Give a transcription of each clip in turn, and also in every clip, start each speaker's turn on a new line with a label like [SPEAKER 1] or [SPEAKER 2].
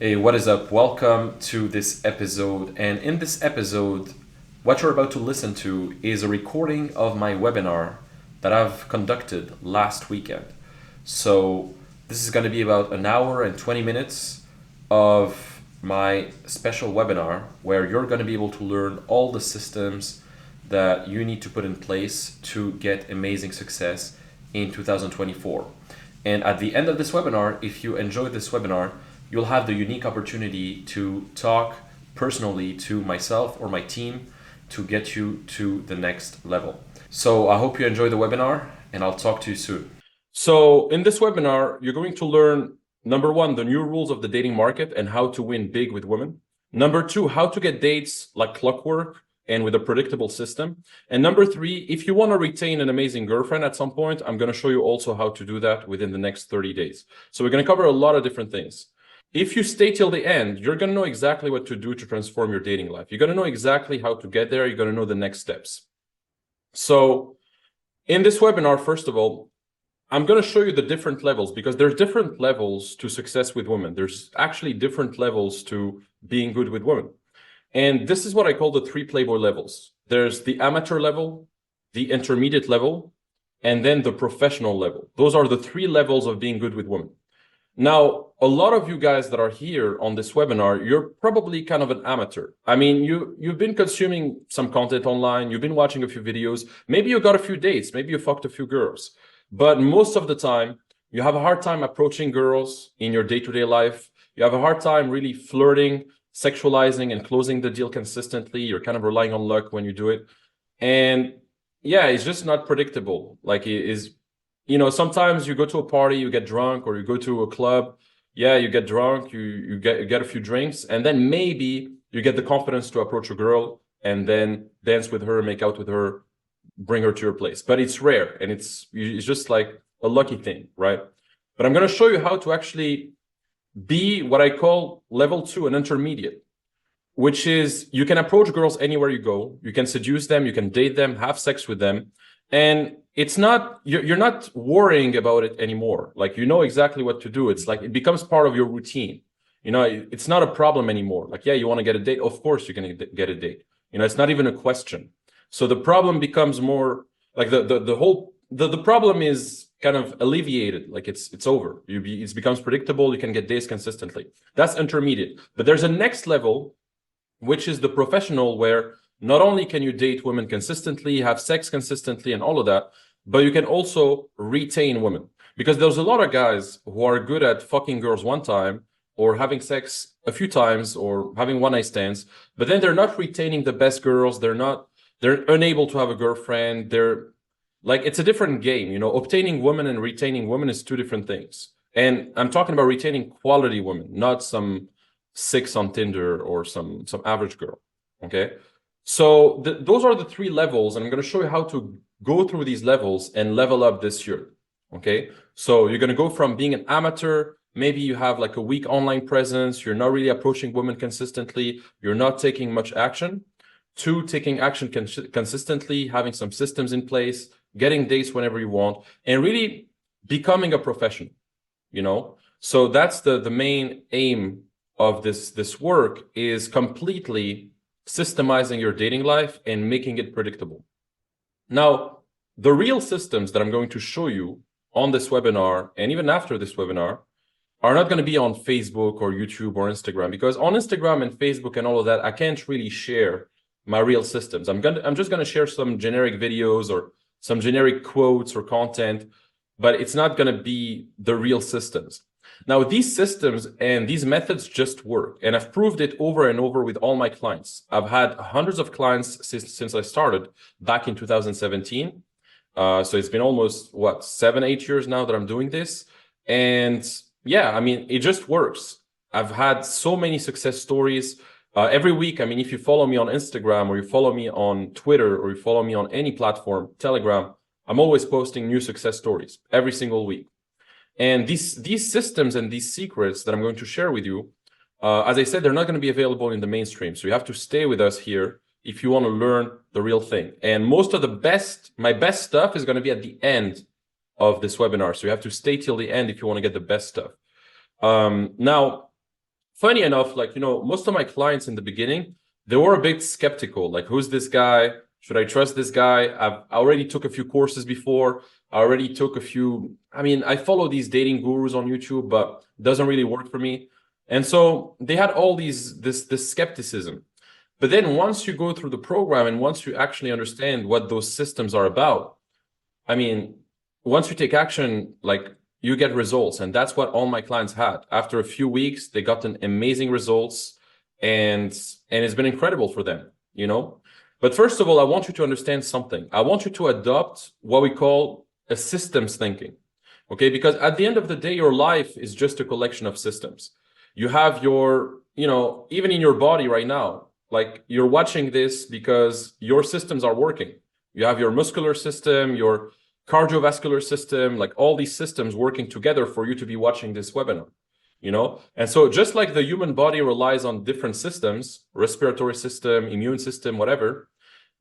[SPEAKER 1] Hey, what is up? Welcome to this episode. And in this episode, what you're about to listen to is a recording of my webinar that I've conducted last weekend. So, this is going to be about an hour and 20 minutes of my special webinar where you're going to be able to learn all the systems that you need to put in place to get amazing success in 2024. And at the end of this webinar, if you enjoyed this webinar, you'll have the unique opportunity to talk personally to myself or my team to get you to the next level. So I hope you enjoy the webinar and I'll talk to you soon. So in this webinar, you're going to learn, number one, the new rules of the dating market and how to win big with women. Number two, how to get dates like clockwork and with a predictable system. And number three, if you want to retain an amazing girlfriend at some point, I'm going to show you also how to do that within the next 30 days. So we're going to cover a lot of different things. If you stay till the end, you're going to know exactly what to do to transform your dating life. You're going to know exactly how to get there. You're going to know the next steps. So in this webinar, first of all, I'm going to show you the different levels because there's different levels to success with women. There's actually different levels to being good with women. And this is what I call the three Playboy levels. There's the amateur level, the intermediate level, and then the professional level. Those are the three levels of being good with women. Now, a lot of you guys that are here on this webinar, you're probably kind of an amateur. I mean, you've been consuming some content online, you've been watching a few videos, maybe you got a few dates, maybe you fucked a few girls. But most of the time, you have a hard time approaching girls in your day-to-day life. You have a hard time really flirting, sexualizing, and closing the deal consistently. You're kind of relying on luck when you do it. And yeah, it's just not predictable. Like it is. You know, sometimes you go to a party, you get drunk, or you go to a club. Yeah, you get drunk, you get a few drinks, and then maybe you get the confidence to approach a girl and then dance with her, make out with her, bring her to your place. But it's rare, and it's just like a lucky thing, right? But I'm going to show you how to actually be what I call level 2, an intermediate, which is you can approach girls anywhere you go. You can seduce them, you can date them, have sex with them. And it's not, you're not worrying about it anymore. Like, you know exactly what to do. It's like, it becomes part of your routine. You know, it's not a problem anymore. Like, yeah, you want to get a date? Of course you're going to get a date. You know, it's not even a question. So the problem becomes more like the problem is kind of alleviated. Like it's over. It becomes predictable. You can get dates consistently. That's intermediate. But there's a next level, which is the professional, where not only can you date women consistently, have sex consistently, and all of that, but you can also retain women. Because there's a lot of guys who are good at fucking girls one time, or having sex a few times, or having one-night stands, but then they're not retaining the best girls. They're unable to have a girlfriend. They're like, it's a different game. You know, obtaining women and retaining women is two different things. And I'm talking about retaining quality women, not some six on Tinder or some average girl. Okay. So those are the three levels, and I'm going to show you how to go through these levels and level up this year. Okay, so you're going to go from being an amateur, maybe you have like a weak online presence, you're not really approaching women consistently, you're not taking much action, to taking action consistently, having some systems in place, getting dates whenever you want, and really becoming a professional, you know? So that's the main aim of this work, is completely systemizing your dating life and making it predictable. Now, the real systems that I'm going to show you on this webinar, and even after this webinar, are not going to be on Facebook or YouTube or Instagram, because on Instagram and Facebook and all of that, I can't really share my real systems. I'm just going to share some generic videos or some generic quotes or content, but it's not going to be the real systems. Now, these systems and these methods just work, and I've proved it over and over with all my clients. I've had hundreds of clients since I started back in 2017. So it's been almost, 7, 8 years now that I'm doing this. And yeah, I mean, it just works. I've had so many success stories. Every week, I mean, if you follow me on Instagram or you follow me on Twitter or you follow me on any platform, Telegram, I'm always posting new success stories every single week. And these systems and these secrets that I'm going to share with you, as I said, they're not going to be available in the mainstream. So you have to stay with us here if you want to learn the real thing. And most of my best stuff is going to be at the end of this webinar. So you have to stay till the end if you want to get the best stuff. Now, funny enough, like, most of my clients in the beginning, they were a bit skeptical. Like, who's this guy? Should I trust this guy? I already took a few courses before. I already took a few. I mean, I follow these dating gurus on YouTube, but it doesn't really work for me. And so they had all this skepticism. But then once you go through the program and once you actually understand what those systems are about, I mean, once you take action, like, you get results. And that's what all my clients had. After a few weeks, they got an amazing results, and it's been incredible for them, But first of all, I want you to understand something. I want you to adopt what we call a systems thinking. Okay, because at the end of the day, your life is just a collection of systems. You have your, even in your body right now, like, you're watching this because your systems are working. You have your muscular system, your cardiovascular system, like all these systems working together for you to be watching this webinar, And so just like the human body relies on different systems, respiratory system, immune system, whatever,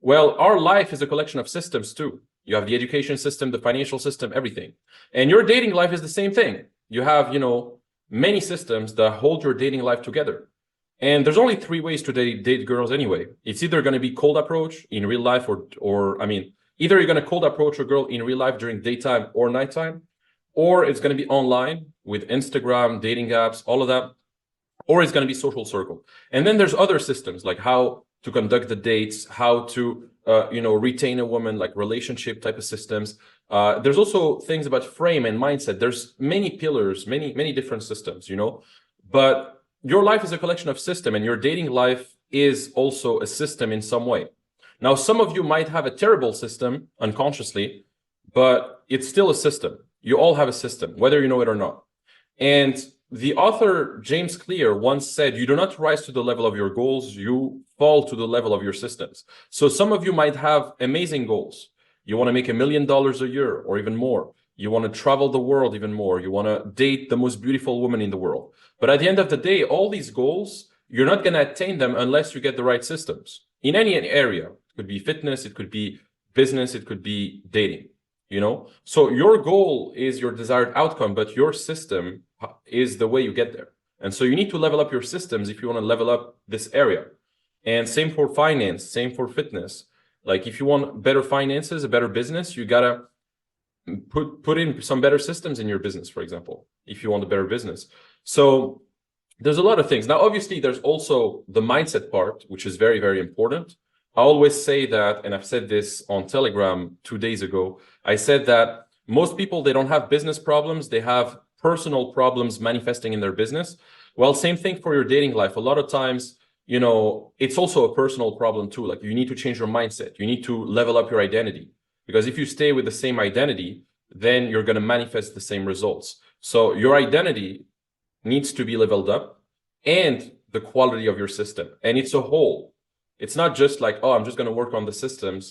[SPEAKER 1] well, our life is a collection of systems too. You have the education system, the financial system, everything. And your dating life is the same thing. You have, many systems that hold your dating life together. And there's only 3 ways to date girls anyway. It's either going to be cold approach in real life or I mean, either you're going to cold approach a girl in real life during daytime or nighttime, or it's going to be online with Instagram, dating apps, all of that, or it's going to be social circle. And then there's other systems like how to conduct the dates, how to, retain a woman, like relationship type of systems. There's also things about frame and mindset. There's many pillars, many different systems, but your life is a collection of systems, and your dating life is also a system in some way. Now, some of you might have a terrible system unconsciously, but it's still a system. You all have a system, whether you know it or not. And the author, James Clear, once said, you do not rise to the level of your goals, you fall to the level of your systems. So some of you might have amazing goals. You want to make $1 million a year or even more. You want to travel the world even more. You want to date the most beautiful woman in the world. But at the end of the day, all these goals, you're not going to attain them unless you get the right systems in any area. It could be fitness, it could be business, it could be dating, So your goal is your desired outcome, but your system is the way you get there. And so you need to level up your systems if you want to level up this area. And same for finance, same for fitness. Like, if you want better finances, a better business, you got to put in some better systems in your business, for example, if you want a better business. So there's a lot of things. Now, obviously, there's also the mindset part, which is very, very important. I always say that, and I've said this on Telegram 2 days ago, I said that most people, they don't have business problems, they have personal problems manifesting in their business. Well, same thing for your dating life. A lot of times, it's also a personal problem too. Like, you need to change your mindset. You need to level up your identity. Because if you stay with the same identity, then you're going to manifest the same results. So your identity needs to be leveled up, and the quality of your system. And it's a whole. It's not just like, oh, I'm just going to work on the systems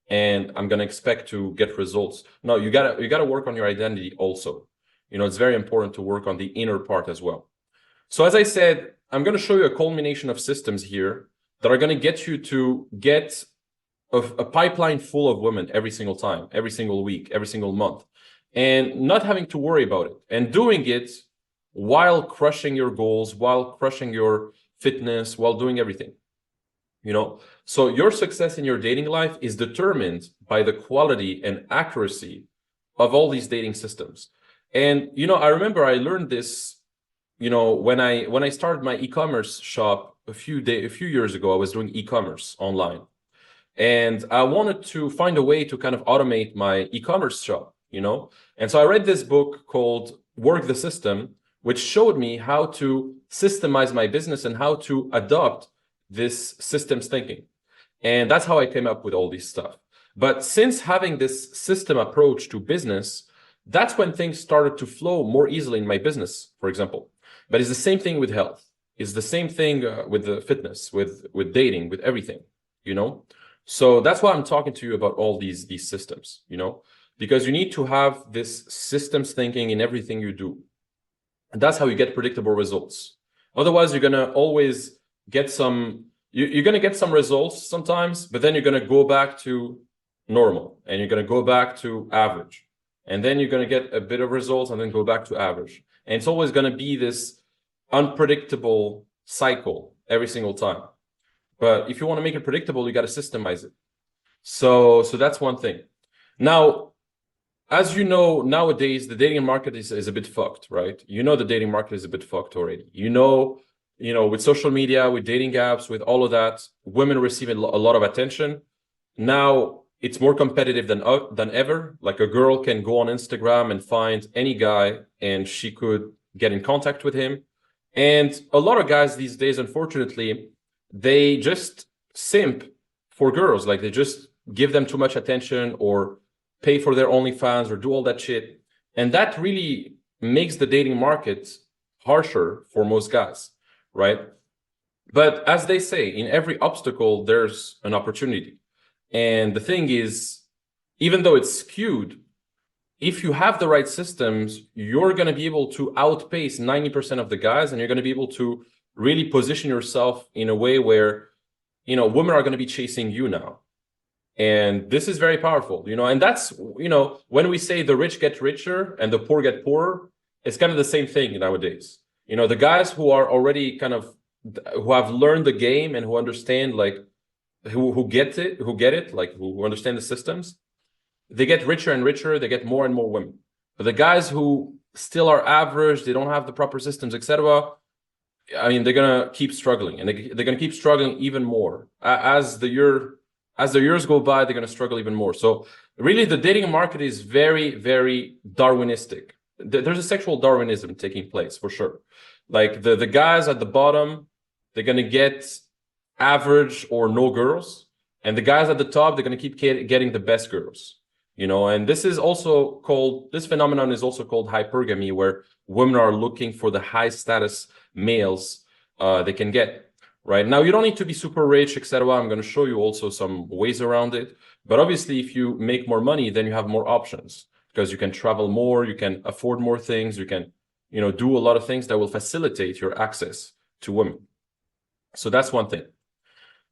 [SPEAKER 1] and I'm going to expect to get results. No, you gotta work on your identity also. It's very important to work on the inner part as well. So as I said, I'm going to show you a culmination of systems here that are going to get you to get a pipeline full of women every single time, every single week, every single month, and not having to worry about it, and doing it while crushing your goals, while crushing your fitness, while doing everything. So your success in your dating life is determined by the quality and accuracy of all these dating systems. And I remember I learned this, when I started my e-commerce shop a few years ago. I was doing e-commerce online, and I wanted to find a way to kind of automate my e-commerce shop, And so I read this book called Work the System, which showed me how to systemize my business and how to adopt this systems thinking. And that's how I came up with all this stuff. But since having this system approach to business, that's when things started to flow more easily in my business, for example. But it's the same thing with health. It's the same thing with the fitness, with dating, with everything, So that's why I'm talking to you about all these systems, because you need to have this systems thinking in everything you do. And that's how you get predictable results. Otherwise, you're going to always get you're going to get some results sometimes, but then you're going to go back to normal, and you're going to go back to average. And then you're going to get a bit of results and then go back to average. And it's always going to be this unpredictable cycle every single time. But if you want to make it predictable, you got to systemize it. So that's one thing. Now, as you know, nowadays the dating market is a bit fucked, right? You know the dating market is a bit fucked already. With social media, with dating apps, with all of that, women receive a lot of attention. Now it's more competitive than ever. Like a girl can go on Instagram and find any guy, and she could get in contact with him. And a lot of guys these days, unfortunately, they just simp for girls. Like they just give them too much attention or pay for their OnlyFans or do all that shit. And that really makes the dating market harsher for most guys, right? But as they say, in every obstacle, there's an opportunity. And the thing is, even though it's skewed, if you have the right systems, you're going to be able to outpace 90% of the guys, and you're going to be able to really position yourself in a way where, women are going to be chasing you now. And this is very powerful, and that's, when we say the rich get richer and the poor get poorer, it's kind of the same thing nowadays. The guys who are already who have learned the game and who understand, like, who get it, like who understand the systems, they get richer and richer, they get more and more women. But the guys who still are average, they don't have the proper systems, etc., I mean, they're gonna keep struggling, and they're gonna keep struggling even more as the years go by. They're gonna struggle even more. So really, the dating market is very, very Darwinistic. There's a sexual Darwinism taking place for sure. Like the guys at the bottom, they're gonna get average or no girls, and the guys at the top, they're gonna keep getting the best girls. And this phenomenon is also called hypergamy, where women are looking for the high status males they can get. Right now, you don't need to be super rich, etc. I'm going to show you also some ways around it. But obviously, if you make more money, then you have more options, because you can travel more, you can afford more things, you can, do a lot of things that will facilitate your access to women. So that's one thing.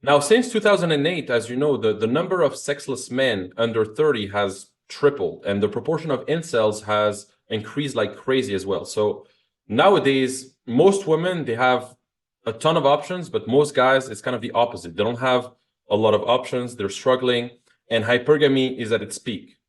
[SPEAKER 1] Now, since 2008, as you know, the number of sexless men under 30 has tripled, and the proportion of incels has increased like crazy as well. So nowadays, most women, they have a ton of options, but most guys, it's kind of the opposite. They don't have a lot of options, they're struggling, and hypergamy is at its peak.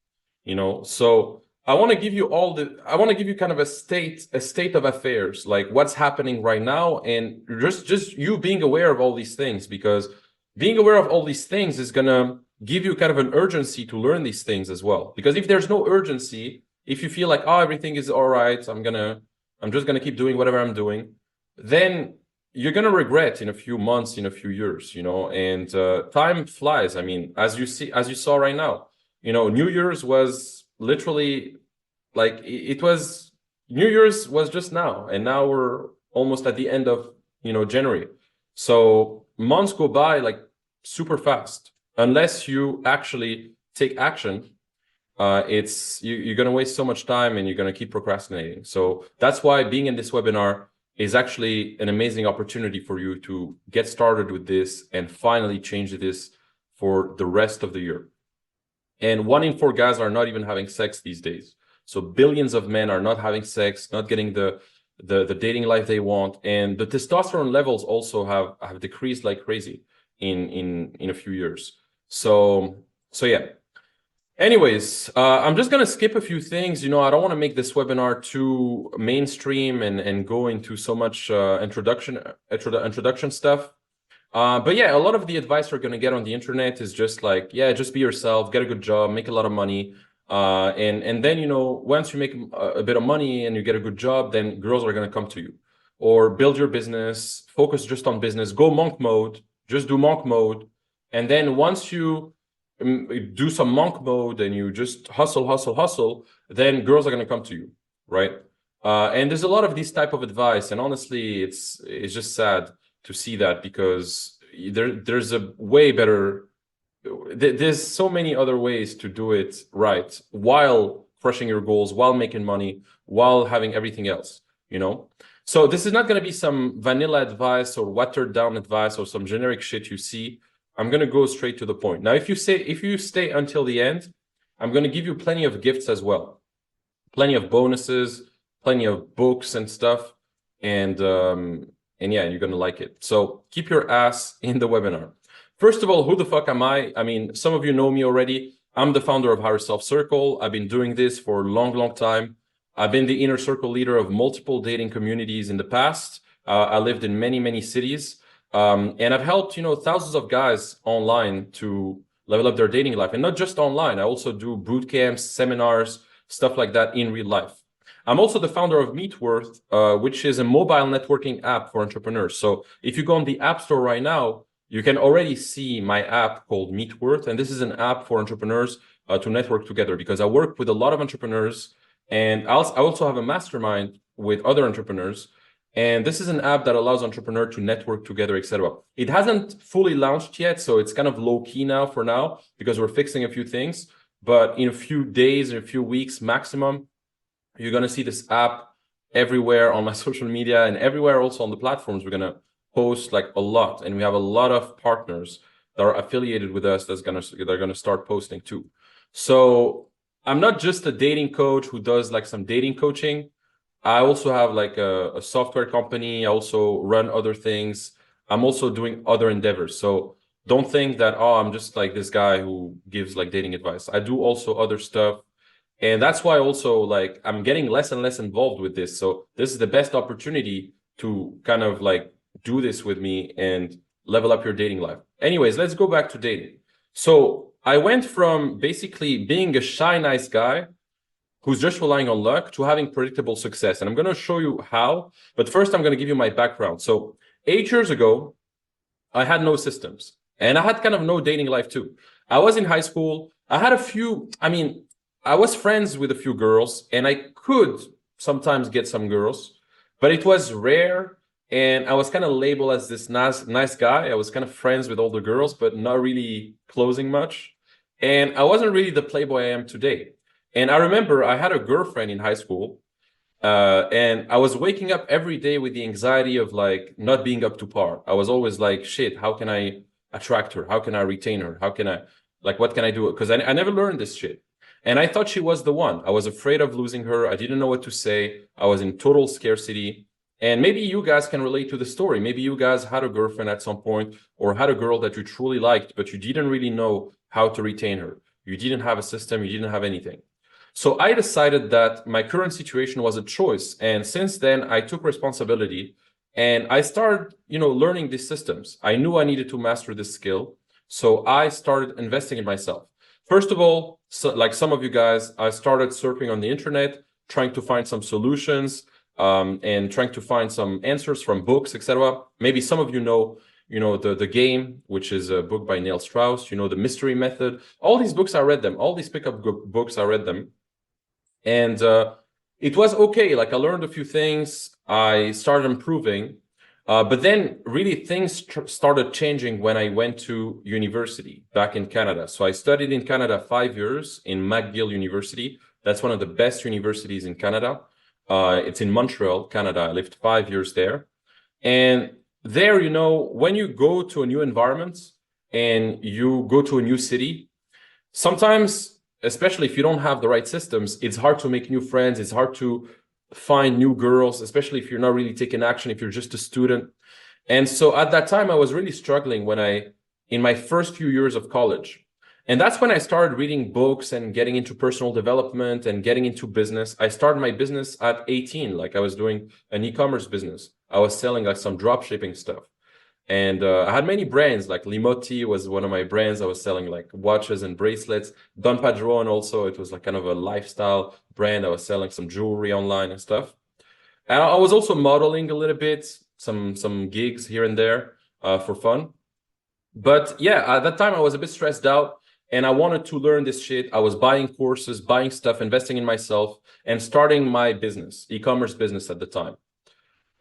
[SPEAKER 1] So I want to give you kind of a state of affairs, like what's happening right now, and just you being aware of all these things, because being aware of all these things is gonna give you kind of an urgency to learn these things as well. Because if there's no urgency, if you feel like, oh, everything is all right, I'm just gonna keep doing whatever I'm doing, then you're gonna regret in a few months, in a few years, and time flies. I mean, as you saw right now, New Year's was literally like New Year's was just now, and now we're almost at the end of January. So months go by like super fast unless you actually take action. You're gonna waste so much time, and you're gonna keep procrastinating. So that's why being in this webinar is actually an amazing opportunity for you to get started with this and finally change this for the rest of the year. And 1 in 4 guys are not even having sex these days. So billions of men are not having sex, not getting the dating life they want, and the testosterone levels also have decreased like crazy in a few years. So yeah. Anyways, I'm just gonna skip a few things. I don't want to make this webinar too mainstream and go into so much introduction stuff. But yeah, a lot of the advice you're gonna get on the internet is just like, yeah, just be yourself, get a good job, make a lot of money. And then, once you make a bit of money and you get a good job, then girls are going to come to you. Or build your business, focus just on business, go monk mode, just do monk mode. And then once you do some monk mode and you just hustle, then girls are going to come to you, right? And there's a lot of this type of advice. And honestly, it's just sad to see that, because there's a way better. There's so many other ways to do it right while crushing your goals, while making money, while having everything else, So this is not going to be some vanilla advice or watered down advice or some generic shit you see. I'm going to go straight to the point. Now, if you stay until the end, I'm going to give you plenty of gifts as well. Plenty of bonuses, plenty of books and stuff. and yeah, you're gonna like it. So keep your ass in the webinar. First of all, who the fuck am I? I mean, some of you know me already. I'm the founder of Higher Self Circle. I've been doing this for a long, long time. I've been the inner circle leader of multiple dating communities in the past. I lived in many, many cities. And I've helped, thousands of guys online to level up their dating life. And not just online. I also do boot camps, seminars, stuff like that in real life. I'm also the founder of Meetworth, which is a mobile networking app for entrepreneurs. So if you go on the App Store right now, you can already see my app called Meetworth. And this is an app for entrepreneurs to network together, because I work with a lot of entrepreneurs, and I also have a mastermind with other entrepreneurs. And this is an app that allows entrepreneurs to network together, etc. It hasn't fully launched yet, so it's kind of low key now for now, because we're fixing a few things. But in a few days, or a few weeks maximum, you're going to see this app everywhere on my social media, and everywhere also on the platforms. We're going to post like a lot, and we have a lot of partners that are affiliated with us they're going to start posting too. So I'm not just a dating coach who does like some dating coaching. I also have like a software company. I also run other things. I'm also doing other endeavors. So don't think that, oh, I'm just like this guy who gives like dating advice. I do also other stuff. And that's why also like I'm getting less and less involved with this. So this is the best opportunity to kind of like do this with me and level up your dating life. Anyways, let's go back to dating. So I went from basically being a shy, nice guy who's just relying on luck to having predictable success. And I'm going to show you how. But first, I'm going to give you my background. So 8 years ago, I had no systems, and I had kind of no dating life too. I was in high school. I had a few, I was friends with a few girls, and I could sometimes get some girls, but it was rare. And I was kind of labeled as this nice guy. I was kind of friends with all the girls, but not really closing much. And I wasn't really the playboy I am today. And I remember I had a girlfriend in high school, and I was waking up every day with the anxiety of like not being up to par. I was always like, shit, how can I attract her? How can I retain her? How can I, like, what can I do? Because I never learned this shit. And I thought she was the one. I was afraid of losing her. I didn't know what to say. I was in total scarcity. And maybe you guys can relate to the story. Maybe you guys had a girlfriend at some point, or had a girl that you truly liked, but you didn't really know how to retain her. You didn't have a system. You didn't have anything. So I decided that my current situation was a choice. And since then, I took responsibility, and I started, learning these systems. I knew I needed to master this skill. So I started investing in myself. First of all, so like some of you guys, I started surfing on the internet, trying to find some solutions, and trying to find some answers from books, etc. Maybe some of you know, the Game, which is a book by Neil Strauss, the Mystery Method. All these books, I read them. All these pickup books, I read them. And it was okay. Like I learned a few things. I started improving. But then really things started changing when I went to university back in Canada. So I studied in Canada 5 years in McGill University. That's one of the best universities in Canada. It's in Montreal, Canada. I lived 5 years there. And there, when you go to a new environment and you go to a new city, sometimes, especially if you don't have the right systems, it's hard to make new friends. It's hard to find new girls, especially if you're not really taking action, if you're just a student. And so at that time, I was really struggling in my first few years of college. And that's when I started reading books and getting into personal development and getting into business. I started my business at 18, like I was doing an e-commerce business. I was selling like some drop shipping stuff. And I had many brands, like Limo was one of my brands. I was selling like watches and bracelets. Don Padron also, it was like kind of a lifestyle brand. I was selling some jewelry online and stuff. And I was also modeling a little bit, some gigs here and there for fun. But yeah, at that time I was a bit stressed out, and I wanted to learn this shit. I was buying courses, buying stuff, investing in myself, and starting my business, e-commerce business at the time.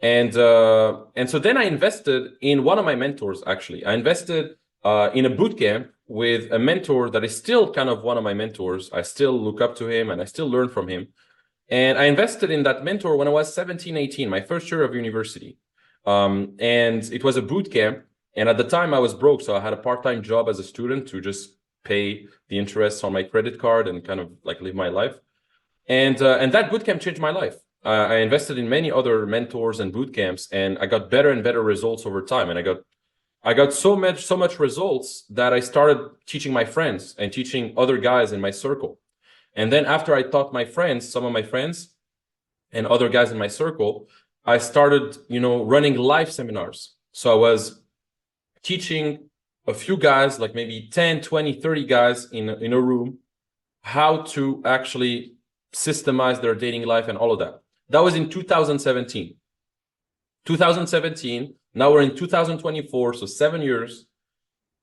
[SPEAKER 1] And so then I invested in one of my mentors, actually. I invested in a boot camp with a mentor that is still kind of one of my mentors. I still look up to him and I still learn from him. And I invested in that mentor when I was 17, 18, my first year of university. And it was a boot camp. And at the time I was broke. So I had a part-time job as a student to just pay the interest on my credit card and kind of like live my life. And that boot camp changed my life. I invested in many other mentors and boot camps, and I got better and better results over time. And I got so much results that I started teaching my friends and teaching other guys in my circle. And then after I taught my friends, some of my friends and other guys in my circle, I started, running live seminars. So I was teaching a few guys, like maybe 10, 20, 30 guys in a room, how to actually systemize their dating life and all of that. That was in 2017. 2017, now we're in 2024, so 7 years.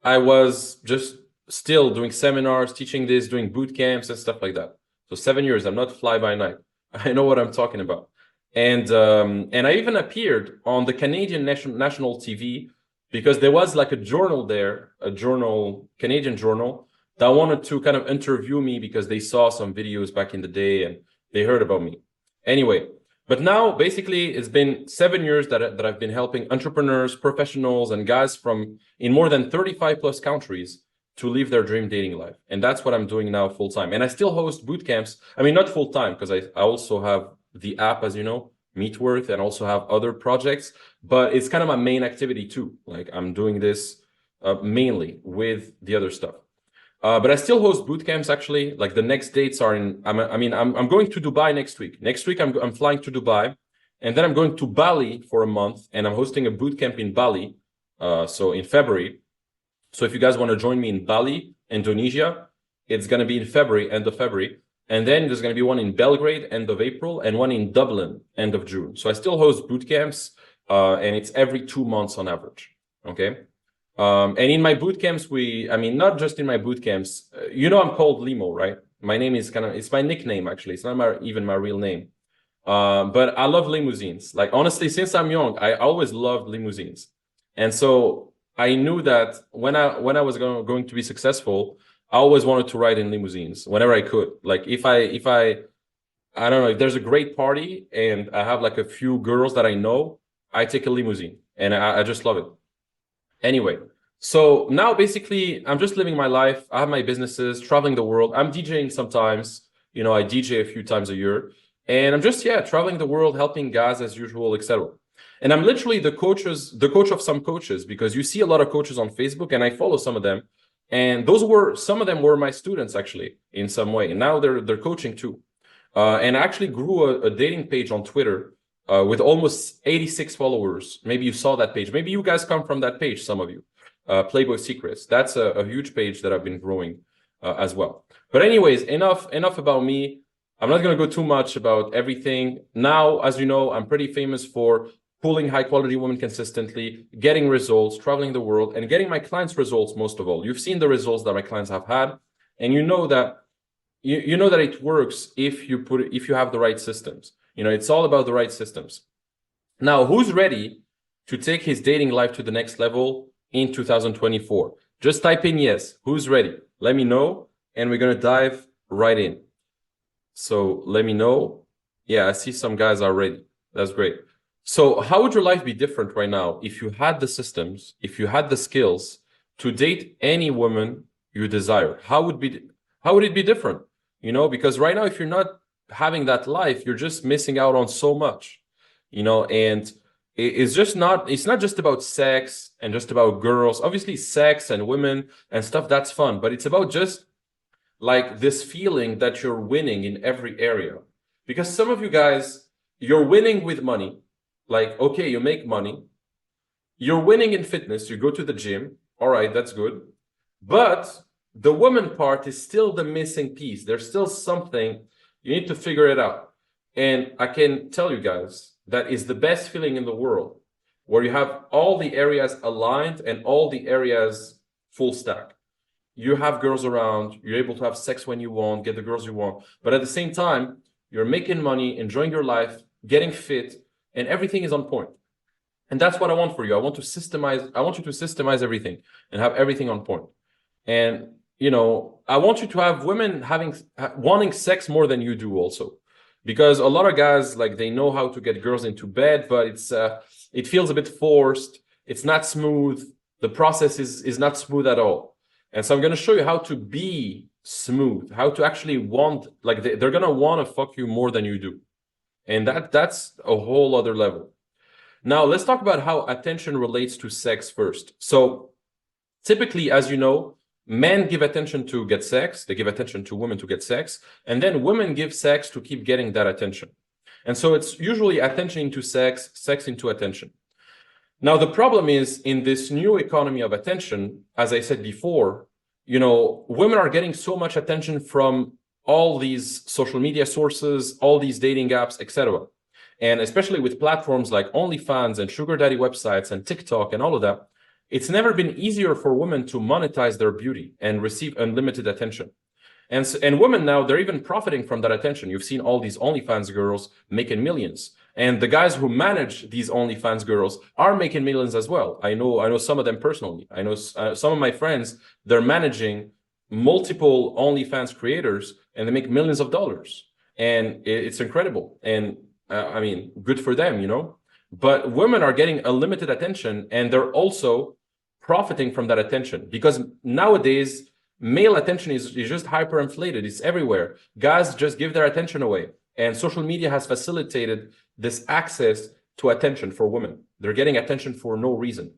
[SPEAKER 1] I was just still doing seminars, teaching this, doing boot camps and stuff like that. So 7 years, I'm not fly by night. I know what I'm talking about. And I even appeared on the Canadian national TV because there was like a journal there, Canadian journal, that wanted to kind of interview me because they saw some videos back in the day and they heard about me. Anyway, but now basically it's been 7 years that I've been helping entrepreneurs, professionals, and guys from in more than 35 plus countries to live their dream dating life. And that's what I'm doing now full time. And I still host boot camps. I mean, not full time because I also have the app, as you know, Meetworth, and also have other projects, but it's kind of my main activity too. Like I'm doing this mainly with the other stuff. But I still host boot camps actually. Like the next dates are I'm going to Dubai next week. Next week I'm flying to Dubai, and then I'm going to Bali for a month, and I'm hosting a boot camp in Bali. So in February. So if you guys want to join me in Bali, Indonesia, it's going to be in February, end of February. And then there's going to be one in Belgrade, end of April, and one in Dublin, end of June. So I still host boot camps, and it's every 2 months on average. Okay. And in my boot camps, not just in my boot camps, I'm called Limo, right? My name is it's my nickname, actually. It's not even my real name. But I love limousines. Like, honestly, since I'm young, I always loved limousines. And so I knew that when I was going to be successful, I always wanted to ride in limousines whenever I could. Like if I don't know, if there's a great party and I have like a few girls that I know, I take a limousine and I just love it. Anyway, so now basically I'm just living my life. I have my businesses, traveling the world. I'm DJing sometimes, I DJ a few times a year, and I'm just, traveling the world, helping guys as usual, etc. And I'm literally the coach of some coaches, because you see a lot of coaches on Facebook and I follow some of them. And some of them were my students actually in some way. And now they're coaching too. And I actually grew a dating page on Twitter with almost 86 followers. Maybe you saw that page. Maybe you guys come from that page, some of you. Playboy Secrets. That's a huge page that I've been growing as well. But anyways, enough about me. I'm not going to go too much about everything. Now, as you know, I'm pretty famous for pulling high quality women consistently, getting results, traveling the world, and getting my clients results most of all. You've seen the results that my clients have had, and you know that it works if you have the right systems. It's all about the right systems. Now, who's ready to take his dating life to the next level in 2024? Just type in yes. Who's ready? Let me know, and we're going to dive right in. So let me know. Yeah, I see some guys are ready. That's great. So how would your life be different right now if you had the systems, if you had the skills to date any woman you desire? How would it be different? Because right now, if you're not having that life, you're just missing out on so much, and it's not just about sex and just about girls. Obviously, sex and women and stuff, that's fun, but it's about just like this feeling that you're winning in every area. Because some of you guys, you're winning with money. Like, okay, you make money. You're winning in fitness. You go to the gym. All right, that's good. But the woman part is still the missing piece. There's still something. You need to figure it out. And I can tell you guys, that is the best feeling in the world, where you have all the areas aligned and all the areas full stack. You have girls around. You're able to have sex when you want, get the girls you want. But at the same time, you're making money, enjoying your life, getting fit, and everything is on point. And that's what I want for you. I want you to systemize everything and have everything on point. And, I want you to have women wanting sex more than you do also. Because a lot of guys, like, they know how to get girls into bed, but it feels a bit forced. It's not smooth. The process is not smooth at all. And so I'm going to show you how to be smooth, how to actually want, like, they're going to want to fuck you more than you do. And that's a whole other level. Now, let's talk about how attention relates to sex first. So typically, as you know, men give attention to get sex, they give attention to women to get sex, and then women give sex to keep getting that attention. And so it's usually attention into sex, sex into attention. Now, the problem is in this new economy of attention, as I said before, women are getting so much attention from all these social media sources, all these dating apps, etc. And especially with platforms like OnlyFans and sugar daddy websites and TikTok and all of that, it's never been easier for women to monetize their beauty and receive unlimited attention. And women now, they're even profiting from that attention. You've seen all these OnlyFans girls making millions. And the guys who manage these OnlyFans girls are making millions as well. I know some of them personally. I know some of my friends, they're managing multiple OnlyFans creators and they make millions of dollars. And it's incredible. And I mean, good for them. But women are getting unlimited attention and they're also profiting from that attention because nowadays, male attention is just hyperinflated. It's everywhere. Guys just give their attention away. And social media has facilitated this access to attention for women. They're getting attention for no reason.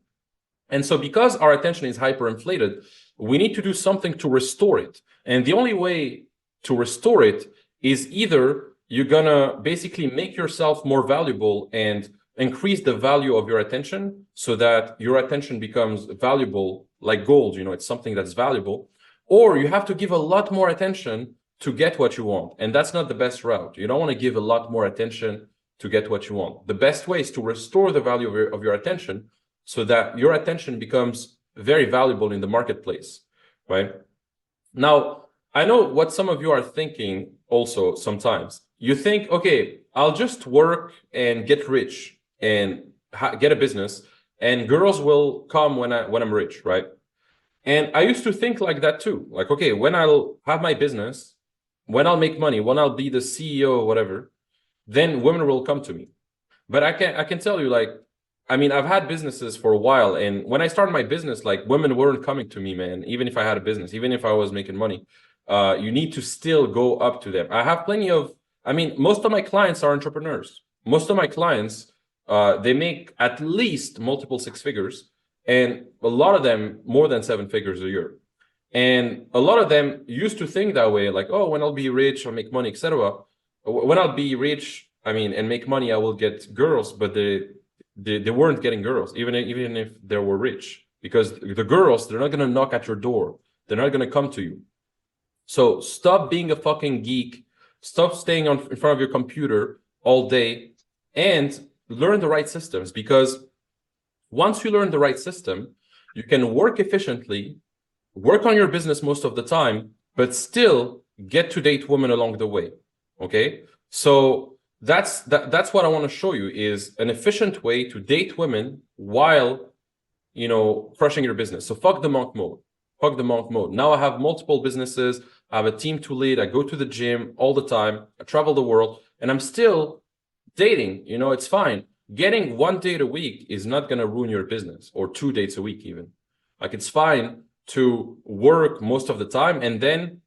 [SPEAKER 1] And so because our attention is hyperinflated, we need to do something to restore it. And the only way to restore it is either you're gonna basically make yourself more valuable and increase the value of your attention so that your attention becomes valuable like gold, it's something that's valuable, or you have to give a lot more attention to get what you want. And that's not the best route. You don't want to give a lot more attention to get what you want. The best way is to restore the value of your attention so that your attention becomes very valuable in the marketplace, right? Now, I know what some of you are thinking also sometimes. You think, okay, I'll just work and get rich and get a business and girls will come when I'm rich, right? And I used to think like that too. Like, okay, when I'll have my business, when I'll make money, when I'll be the CEO or whatever, then women will come to me. But I can tell you, like, I mean, I've had businesses for a while, and when I started my business, like, women weren't coming to me, man. Even if I had a business, even if I was making money, you need to still go up to them. I have plenty of, I mean, most of my clients are entrepreneurs. Most of my clients, they make at least multiple six figures, and a lot of them more than 7 figures a year. And a lot of them used to think that way, like, oh, when I'll be rich, I'll make money, etc. When I'll be rich, I mean, and make money, I will get girls, but they weren't getting girls, even if they were rich, because the girls, they're not going to knock at your door. They're not going to come to you. So stop being a fucking geek. Stop staying in front of your computer all day and learn the right systems, because once you learn the right system, you can work efficiently, work on your business most of the time, but still get to date women along the way. Okay? So that's what I want to show you, is an efficient way to date women while, crushing your business. So fuck the monk mode. Fuck the monk mode. Now I have multiple businesses. I have a team to lead. I go to the gym all the time. I travel the world, and I'm still dating. It's fine. Getting 1 date a week is not going to ruin your business, or 2 dates a week even. Like, it's fine to work most of the time, and then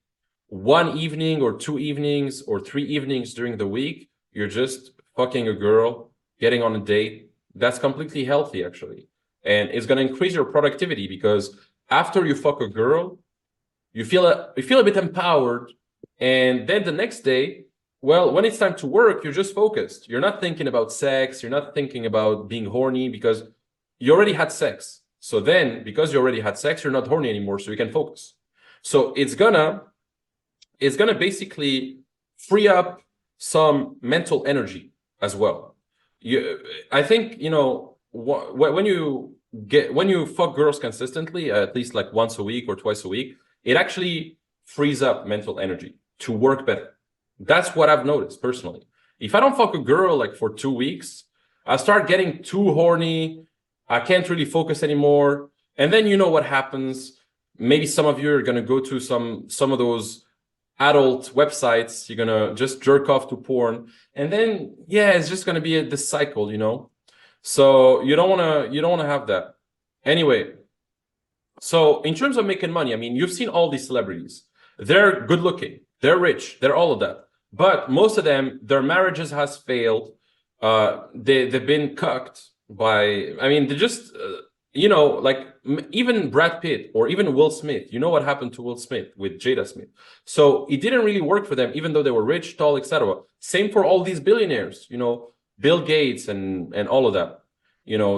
[SPEAKER 1] 1 evening or 2 evenings or 3 evenings during the week, you're just fucking a girl, getting on a date. That's completely healthy, actually. And it's going to increase your productivity, because after you fuck a girl, you feel a bit empowered. And then the next day, well, when it's time to work, you're just focused. You're not thinking about sex. You're not thinking about being horny, because you already had sex. So then, because you already had sex, you're not horny anymore, so you can focus. So it's gonna basically free up some mental energy as well. I think, when you fuck girls consistently, at least like once a week or twice a week, it actually frees up mental energy to work better. That's what I've noticed personally. If I don't fuck a girl like for 2 weeks, I start getting too horny. I can't really focus anymore. And then you know what happens. Maybe some of you are going to go to some of those adult websites. You're going to just jerk off to porn. And then, yeah, it's just going to be this cycle, So you don't want to have that. Anyway, so in terms of making money, I mean, you've seen all these celebrities. They're good looking. They're rich. They're all of that. But most of them, their marriages has failed. They've been cucked by. I mean, they just like even Brad Pitt or even Will Smith. You know what happened to Will Smith with Jada Smith. So it didn't really work for them, even though they were rich, tall, etc. Same for all these billionaires. Bill Gates and all of that.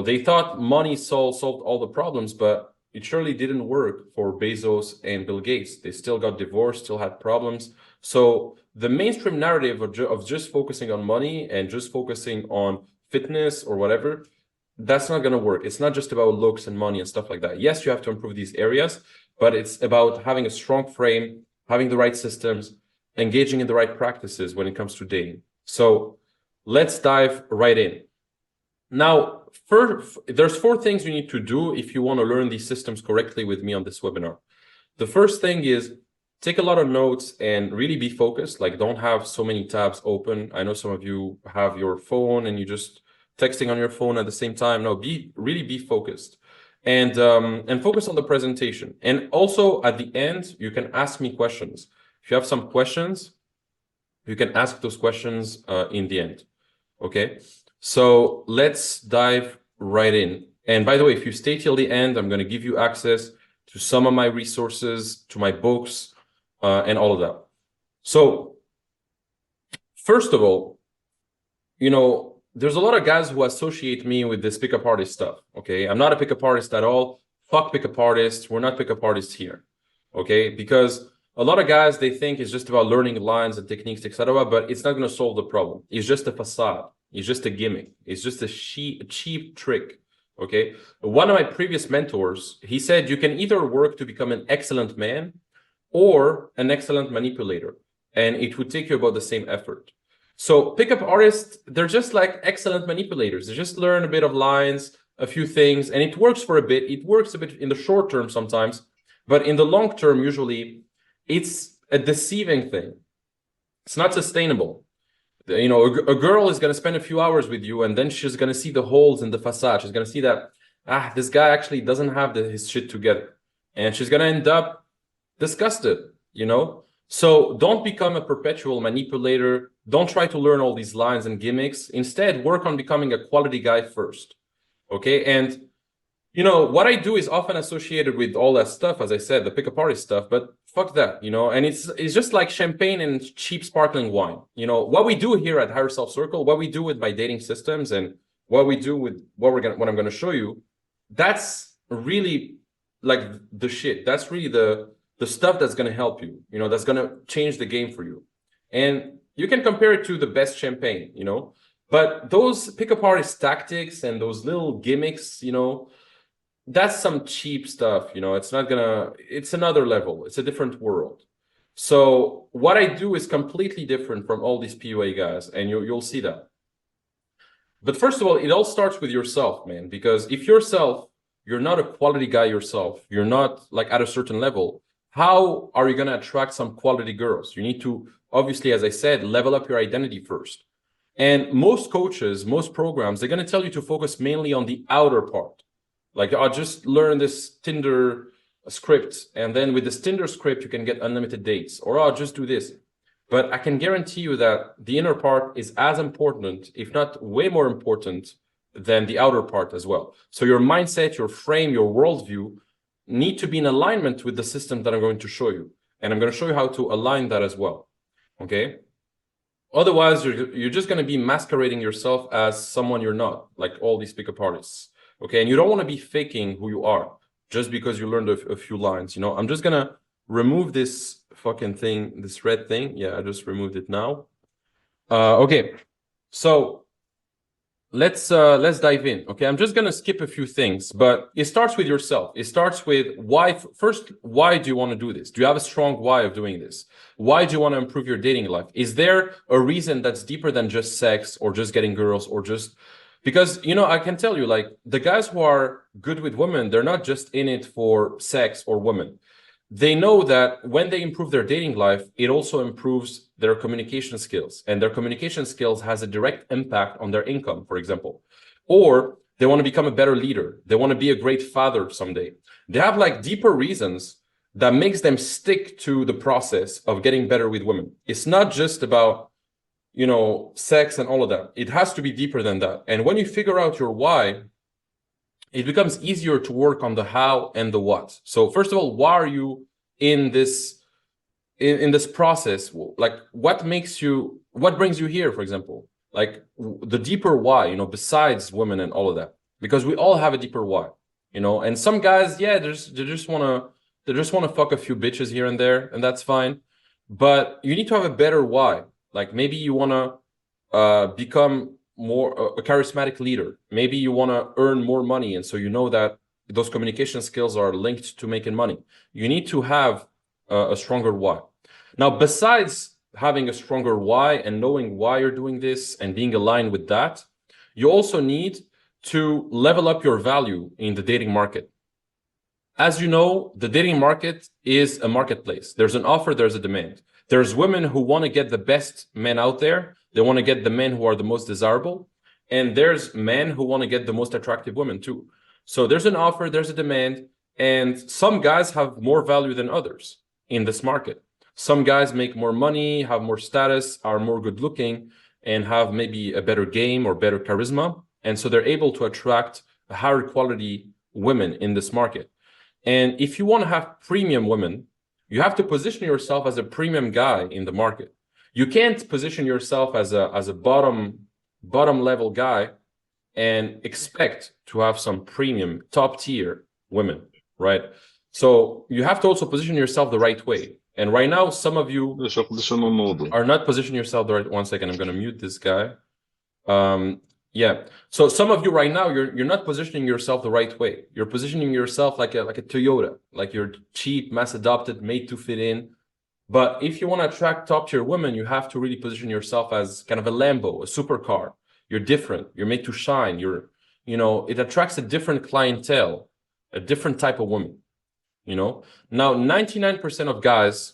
[SPEAKER 1] They thought money solved all the problems, but it surely didn't work for Bezos and Bill Gates. They still got divorced, still had problems. So the mainstream narrative of just focusing on money and just focusing on fitness or whatever, that's not going to work. It's not just about looks and money and stuff like that. Yes, you have to improve these areas, but it's about having a strong frame, having the right systems, engaging in the right practices when it comes to dating. So let's dive right in. Now, there's 4 things you need to do if you want to learn these systems correctly with me on this webinar. The first thing is take a lot of notes and really be focused. Like, don't have so many tabs open. I know some of you have your phone and you just texting on your phone at the same time. No, really be focused and focus on the presentation. And also at the end, you can ask me questions. If you have some questions, you can ask those questions in the end. Okay. So let's dive right in. And by the way, if you stay till the end, I'm going to give you access to some of my resources, to my books, and all of that. So first of all, there's a lot of guys who associate me with this pickup artist stuff. Okay. I'm not a pickup artist at all. Fuck pickup artists. We're not pickup artists here. Okay. Because a lot of guys, they think it's just about learning lines and techniques, etc., but it's not going to solve the problem. It's just a facade. It's just a gimmick. It's just a cheap trick. Okay. One of my previous mentors, he said you can either work to become an excellent man or an excellent manipulator, and it would take you about the same effort. So pickup artists, they're just like excellent manipulators. They just learn a bit of lines, a few things, and it works for a bit. It works a bit in the short term sometimes, but in the long term, usually it's a deceiving thing. It's not sustainable. A girl is going to spend a few hours with you, and then she's going to see the holes in the facade. She's going to see that, this guy actually doesn't have his shit together. And she's going to end up disgusted, So don't become a perpetual manipulator. Don't try to learn all these lines and gimmicks. Instead, work on becoming a quality guy first. Okay. And what I do is often associated with all that stuff, as I said, the pickup artist stuff, but fuck that, and it's just like champagne and cheap sparkling wine. What we do here at Higher Self Circle, what we do with my dating systems and what we do with what I'm going to show you, that's really like the shit. That's really the stuff that's going to help you, that's going to change the game for you. And you can compare it to the best champagne, but those pickup artist tactics and those little gimmicks, that's some cheap stuff, it's another level. It's a different world. So what I do is completely different from all these PUA guys, and you'll see that. But first of all, it all starts with yourself, man, because if you're not a quality guy yourself, you're not like at a certain level, how are you going to attract some quality girls? You need to, obviously, as I said, level up your identity first. And most coaches, most programs, they're going to tell you to focus mainly on the outer part. Like, I'll just learn this Tinder script, and then with this Tinder script, you can get unlimited dates, or I'll just do this. But I can guarantee you that the inner part is as important, if not way more important, than the outer part as well. So your mindset, your frame, your worldview need to be in alignment with the system that I'm going to show you. And I'm going to show you how to align that as well. Okay? Otherwise, you're just going to be masquerading yourself as someone you're not, like all these pickup artists. Okay, and you don't want to be faking who you are just because you learned a few lines. I'm just gonna remove this fucking thing, this red thing. Yeah, I just removed it now. Okay, so let's dive in. Okay, I'm just gonna skip a few things, but it starts with yourself. It starts with why. First, why do you want to do this? Do you have a strong why of doing this? Why do you want to improve your dating life? Is there a reason that's deeper than just sex or just getting girls or just... Because, I can tell you, like, the guys who are good with women, they're not just in it for sex or women. They know that when they improve their dating life, it also improves their communication skills. And their communication skills has a direct impact on their income, for example. Or they want to become a better leader. They want to be a great father someday. They have like deeper reasons that makes them stick to the process of getting better with women. It's not just about, sex and all of that. It has to be deeper than that. And when you figure out your why, it becomes easier to work on the how and the what. So first of all, why are you in this process? Like, what brings you here, for example? Like the deeper why, besides women and all of that, because we all have a deeper why, and some guys, yeah, they just want to fuck a few bitches here and there, and that's fine. But you need to have a better why. Like maybe you want to become more a charismatic leader. Maybe you want to earn more money, and so that those communication skills are linked to making money. You need to have a stronger why. Now, besides having a stronger why and knowing why you're doing this and being aligned with that, you also need to level up your value in the dating market. As you know, the dating market is a marketplace. There's an offer, there's a demand. There's women who want to get the best men out there. They want to get the men who are the most desirable. And there's men who want to get the most attractive women too. So there's an offer, there's a demand, and some guys have more value than others in this market. Some guys make more money, have more status, are more good looking, and have maybe a better game or better charisma. And so they're able to attract higher quality women in this market. And if you want to have premium women, you have to position yourself as a premium guy in the market. You can't position yourself as a bottom level guy and expect to have some premium top tier women, right? So you have to also position yourself the right way. And right now, some of you are not positioning yourself the right. One second, I'm going to mute this guy. Yeah. So some of you right now, you're not positioning yourself the right way. You're positioning yourself like a Toyota, like you're cheap, mass adopted, made to fit in. But if you want to attract top tier women, you have to really position yourself as kind of a Lambo, a supercar. You're different. You're made to shine. It attracts a different clientele, a different type of woman. Now 99% of guys,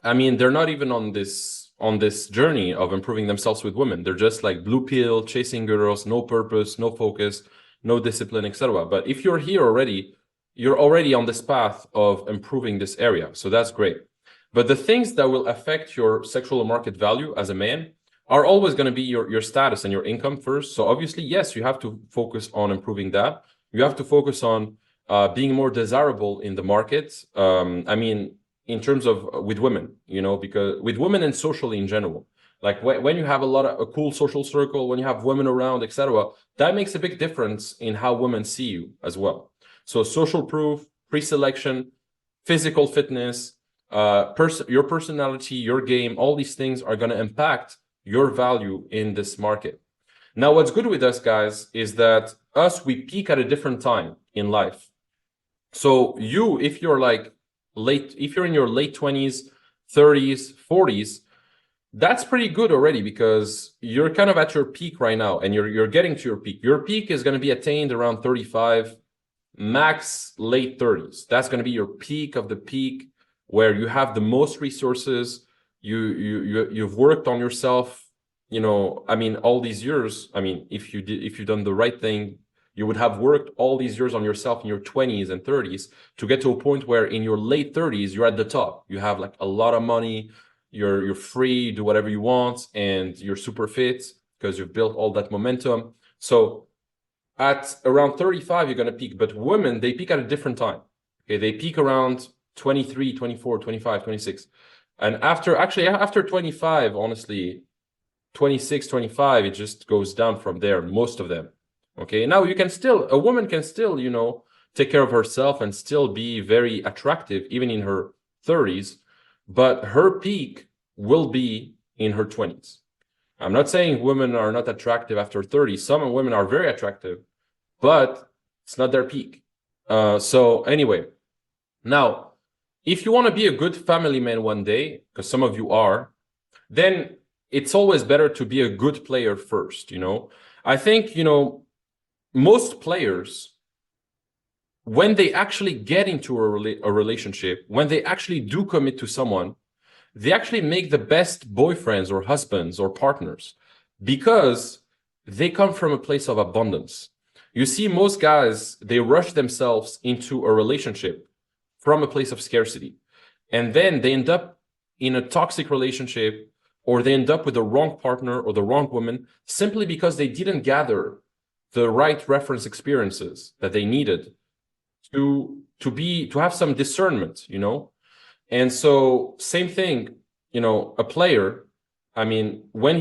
[SPEAKER 1] I mean, they're not even on this journey of improving themselves with women. They're just like blue pill, chasing girls, no purpose, no focus, no discipline, etc. But if you're here already, you're already on this path of improving this area. So that's great. But the things that will affect your sexual market value as a man are always going to be your status and your income first. So obviously, yes, you have to focus on improving that. You have to focus on being more desirable in the market. I mean, in terms of with women, because with women and socially in general, like when you have a cool social circle, when you have women around, etc., that makes a big difference in how women see you as well. So social proof, pre-selection, physical fitness, your personality, your game, all these things are going to impact your value in this market. Now, what's good with us guys is that we peak at a different time in life. So if you're in your late 20s, 30s, 40s, that's pretty good already, because you're kind of at your peak right now and you're getting to your peak. Your peak is going to be attained around 35, max late 30s. That's going to be your peak of the peak, where you have the most resources. You've worked on yourself, I mean, all these years. I mean, if you've done the right thing, you would have worked all these years on yourself in your 20s and 30s to get to a point where in your late 30s, you're at the top. You have like a lot of money, you're free, do whatever you want, and you're super fit because you've built all that momentum. So at around 35, you're going to peak. But women, they peak at a different time. Okay, they peak around 23, 24, 25, 26. And after 25, honestly, 26, 25, it just goes down from there, most of them. Okay, now a woman can still, take care of herself and still be very attractive, even in her 30s, but her peak will be in her 20s. I'm not saying women are not attractive after 30. Some women are very attractive, but it's not their peak. So anyway, now, if you want to be a good family man one day, because some of you are, then it's always better to be a good player first, I think, most players, when they actually get into a relationship, when they actually do commit to someone, they actually make the best boyfriends or husbands or partners, because they come from a place of abundance. You see, most guys, they rush themselves into a relationship from a place of scarcity. And then they end up in a toxic relationship, or they end up with the wrong partner or the wrong woman simply because they didn't gather the right reference experiences that they needed to have some discernment, you know? And so same thing, you know, a player, I mean, when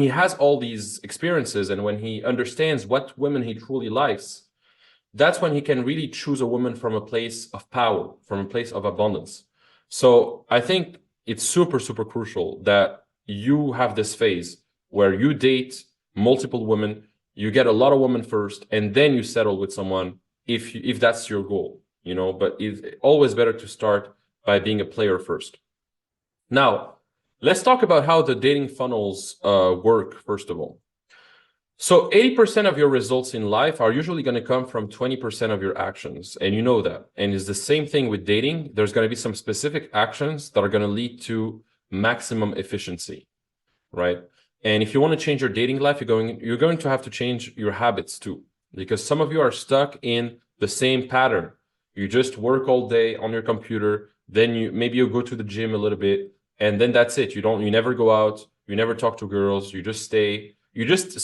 [SPEAKER 1] he has all these experiences and when he understands what women he truly likes, that's when he can really choose a woman from a place of power, from a place of abundance. So I think it's super, super crucial that you have this phase where you date multiple women, you get a lot of women first, and then you settle with someone if that's your goal, you know, but it's always better to start by being a player first. Now, let's talk about how the dating funnels work, first of all. So 80% of your results in life are usually going to come from 20% of your actions. And you know that. And it's the same thing with dating. There's going to be some specific actions that are going to lead to maximum efficiency, right? And if you want to change your dating life, you're going to have to change your habits too, because some of you are stuck in the same pattern. You just work all day on your computer, then maybe you go to the gym a little bit, and then that's it. You never go out, you never talk to girls, you just stay.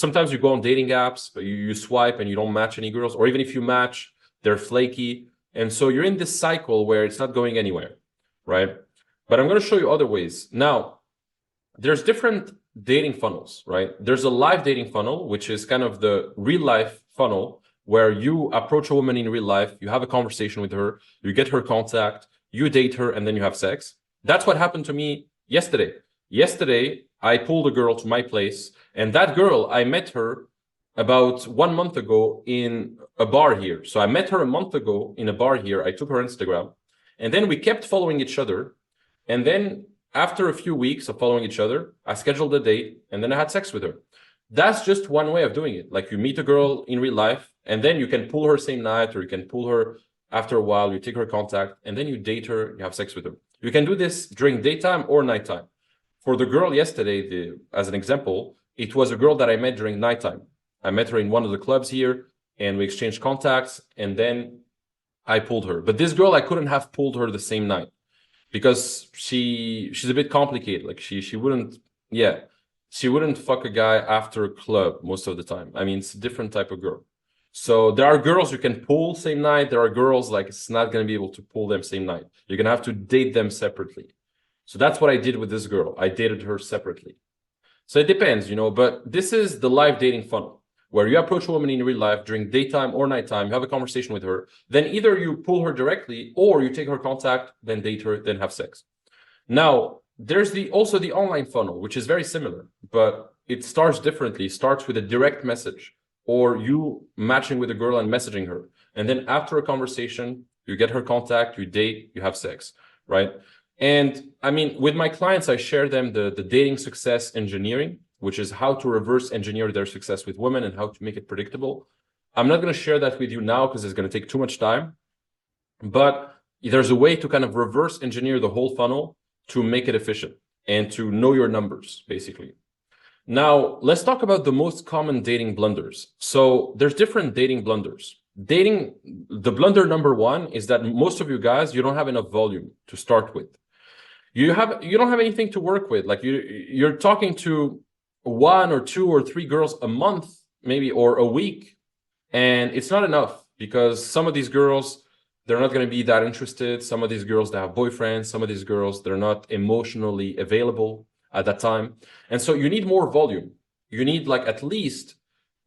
[SPEAKER 1] Sometimes you go on dating apps, but you swipe and you don't match any girls, or even if you match, they're flaky. And so you're in this cycle where it's not going anywhere, right? But I'm going to show you other ways. Now, there's different dating funnels, right? There's a live dating funnel, which is kind of the real life funnel where you approach a woman in real life, you have a conversation with her, you get her contact, you date her, and then you have sex. That's what happened to me yesterday. Yesterday, I pulled a girl to my place, and that girl, I met her about 1 month ago in a bar here. So I met her a month ago in a bar here. I took her Instagram, and then we kept following each other. And then after a few weeks of following each other, I scheduled a date, and then I had sex with her. That's just one way of doing it. Like, you meet a girl in real life, and then you can pull her same night, or you can pull her after a while, you take her contact, and then you date her, you have sex with her. You can do this during daytime or nighttime. For the girl yesterday, as an example, it was a girl that I met during nighttime. I met her in one of the clubs here, and we exchanged contacts, and then I pulled her. But this girl, I couldn't have pulled her the same night because she's a bit complicated. Like, she wouldn't fuck a guy after a club most of the time. I mean, it's a different type of girl. So there are girls you can pull same night. There are girls like it's not going to be able to pull them same night. You're going to have to date them separately. So that's what I did with this girl. I dated her separately. So it depends, you know, but this is the live dating funnel where you approach a woman in real life during daytime or nighttime, you have a conversation with her, then either you pull her directly or you take her contact, then date her, then have sex. Now, there's also the online funnel, which is very similar, but it starts differently. It starts with a direct message, or you matching with a girl and messaging her. And then after a conversation, you get her contact, you date, you have sex, right? And I mean, with my clients, I share them the dating success engineering, which is how to reverse engineer their success with women and how to make it predictable. I'm not going to share that with you now because it's going to take too much time, but there's a way to kind of reverse engineer the whole funnel to make it efficient and to know your numbers, basically. Now, let's talk about the most common dating blunders. So there's different dating blunders. The blunder number one is that most of you guys, you don't have enough volume to start with. You don't have anything to work with. Like, you're talking to 1 or 2 or 3 girls a month, maybe, or a week, and it's not enough because some of these girls, they're not going to be that interested. Some of these girls, they have boyfriends. Some of these girls, they're not emotionally available at that time. And so you need more volume. You need like at least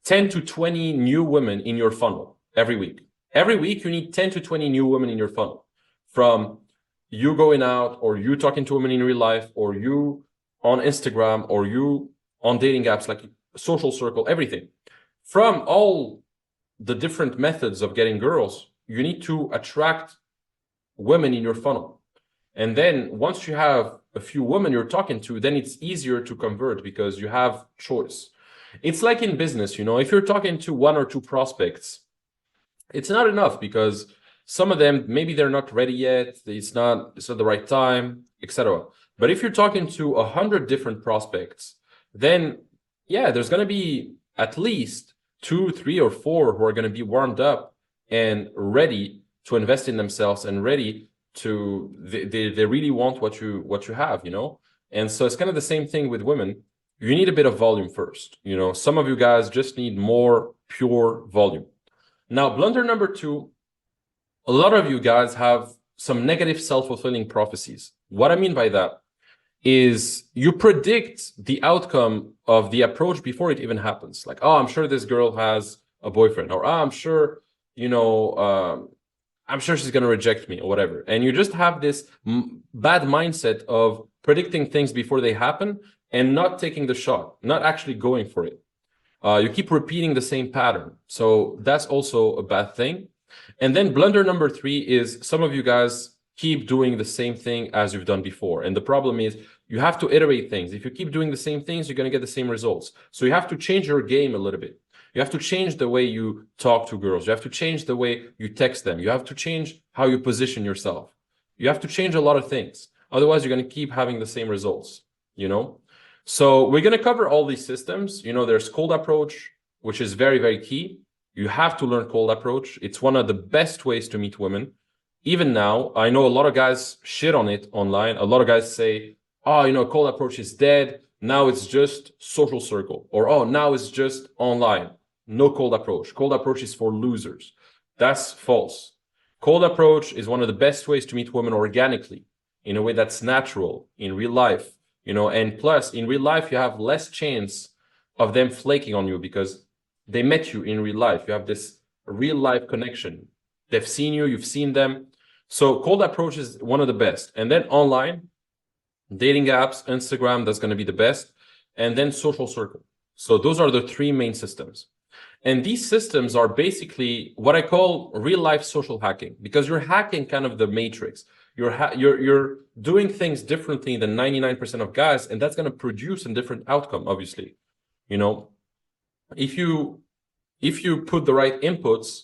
[SPEAKER 1] 10 to 20 new women in your funnel every week. Every week, you need 10 to 20 new women in your funnel, from you going out, or you talking to women in real life, or you on Instagram, or you on dating apps like Social Circle, everything. From all the different methods of getting girls, you need to attract women in your funnel. And then once you have a few women you're talking to, then it's easier to convert because you have choice. It's like in business, you know, if you're talking to 1 or 2 prospects, it's not enough because some of them, maybe they're not ready yet. It's not the right time, etc. But if you're talking to 100 different prospects, then yeah, there's going to be at least 2, 3, or 4 who are going to be warmed up and ready to invest in themselves and ready to they really want what you have, you know. And so it's kind of the same thing with women. You need a bit of volume first, you know. Some of you guys just need more pure volume. Now, blunder number two, a lot of you guys have some negative self-fulfilling prophecies. What I mean by that is you predict the outcome of the approach before it even happens. Like, oh, I'm sure this girl has a boyfriend, or oh, I'm sure, you know, I'm sure she's going to reject me or whatever. And you just have this bad mindset of predicting things before they happen and not taking the shot, not actually going for it. You keep repeating the same pattern. So that's also a bad thing. And then blunder number three is some of you guys keep doing the same thing as you've done before. And the problem is you have to iterate things. If you keep doing the same things, you're going to get the same results. So you have to change your game a little bit. You have to change the way you talk to girls. You have to change the way you text them. You have to change how you position yourself. You have to change a lot of things. Otherwise, you're going to keep having the same results, you know? So we're going to cover all these systems. You know, there's cold approach, which is very, very key. You have to learn cold approach. It's one of the best ways to meet women. Even now, I know a lot of guys shit on it online. A lot of guys say, oh, you know, cold approach is dead. Now it's just social circle. Or, oh, now it's just online. No cold approach. Cold approach is for losers. That's false. Cold approach is one of the best ways to meet women organically, in a way that's natural, in real life. You know, and plus in real life, you have less chance of them flaking on you because they met you in real life. You have this real life connection. They've seen you, you've seen them. So cold approach is one of the best. And then online, dating apps, Instagram, that's going to be the best. And then social circle. So those are the three main systems. And these systems are basically what I call real life social hacking, because you're hacking kind of the matrix. You're doing things differently than 99% of guys, and that's going to produce a different outcome, obviously. You know, if you put the right inputs,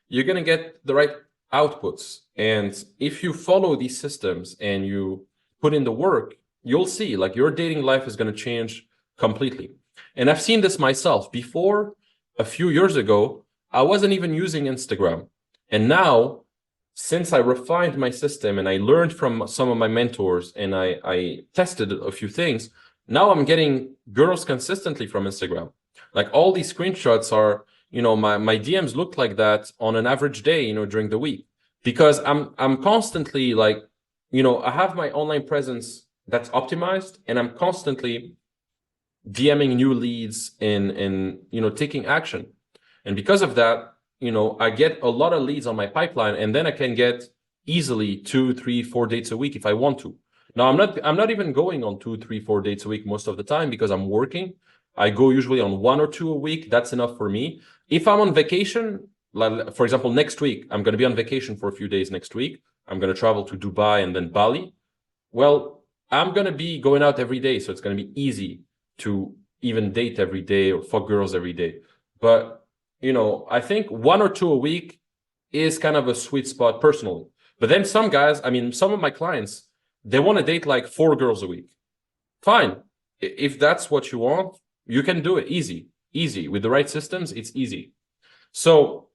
[SPEAKER 1] you're going to get the right outputs. And if you follow these systems and you put in the work, you'll see like your dating life is going to change completely. And I've seen this myself. Before, a few years ago, I wasn't even using Instagram. And now, since I refined my system and I learned from some of my mentors and I tested a few things, now I'm getting girls consistently from Instagram. Like all these screenshots are, you know, my DMs look like that on an average day, you know, during the week, because I'm constantly like, you know, I have my online presence that's optimized and I'm constantly DMing new leads and you know, taking action. And because of that, you know, I get a lot of leads on my pipeline, and then I can get easily 2, 3, 4 dates a week if I want to. Now, I'm not even going on 2, 3, 4 dates a week most of the time because I'm working. I go usually on 1 or 2 a week. That's enough for me. If I'm on vacation, like for example, next week, I'm going to be on vacation for a few days next week. I'm going to travel to Dubai and then Bali. Well, I'm going to be going out every day, so it's going to be easy to even date every day or fuck girls every day. But you know, I think 1 or 2 a week is kind of a sweet spot personally. But then some guys, I mean, some of my clients, they want to date like 4 girls a week. Fine. If that's what you want, you can do it easy. With the right systems, it's easy. So,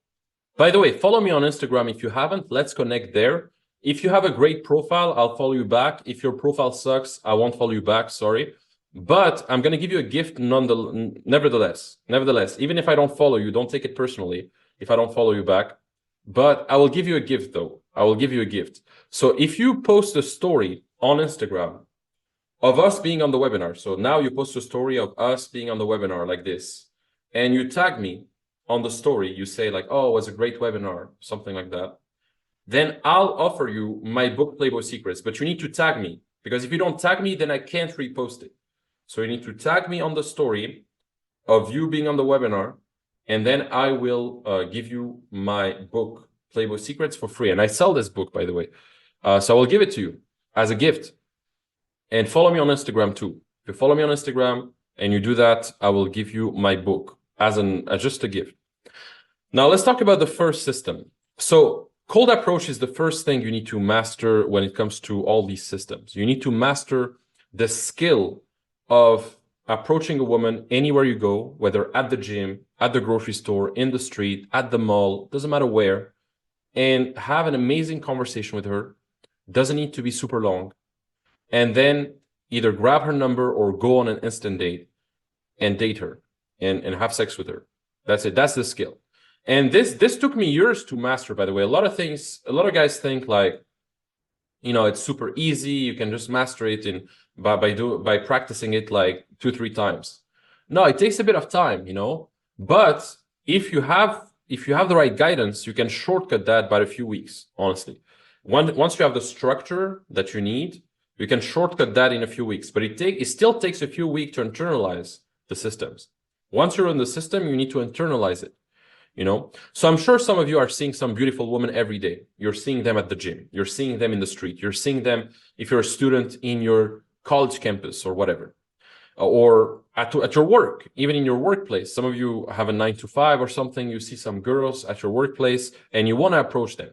[SPEAKER 1] by the way, follow me on Instagram if you haven't. Let's connect there. If you have a great profile, I'll follow you back. If your profile sucks, I won't follow you back. Sorry. But I'm going to give you a gift nevertheless, even if I don't follow you, don't take it personally if I don't follow you back. But I will give you a gift though. I will give you a gift. So if you post a story on Instagram of us being on the webinar, so now you post a story of us being on the webinar like this, and you tag me on the story, you say like, oh, it was a great webinar, something like that, then I'll offer you my book, Playboy Secrets. But you need to tag me, because if you don't tag me, then I can't repost it. So you need to tag me on the story of you being on the webinar, and then I will give you my book, Playboy Secrets, for free. And I sell this book, by the way. So I will give it to you as a gift. And follow me on Instagram too. If you follow me on Instagram and you do that, I will give you my book as just a gift. Now let's talk about the first system. So cold approach is the first thing you need to master when it comes to all these systems. You need to master the skill of approaching a woman anywhere you go, whether at the gym, at the grocery store, in the street, at the mall, doesn't matter where. and have an amazing conversation with her. Doesn't need to be super long. And then either grab her number or go on an instant date and date her and have sex with her. That's it. That's the skill. And this took me years to master, by the way. A lot of guys think like, it's super easy. You can just master it by practicing it like 2-3 times. No, it takes a bit of time, But if you have the right guidance, you can shortcut that by a few weeks, honestly. Once you have the structure that you need, you can shortcut that in a few weeks. But it still takes a few weeks to internalize the systems. Once you're in the system, you need to internalize it. So I'm sure some of you are seeing some beautiful women every day. You're seeing them at the gym. You're seeing them in the street. You're seeing them if you're a student in your college campus or whatever, or at your work, even in your workplace. Some of you have a 9 to 5 or something. You see some girls at your workplace and you want to approach them,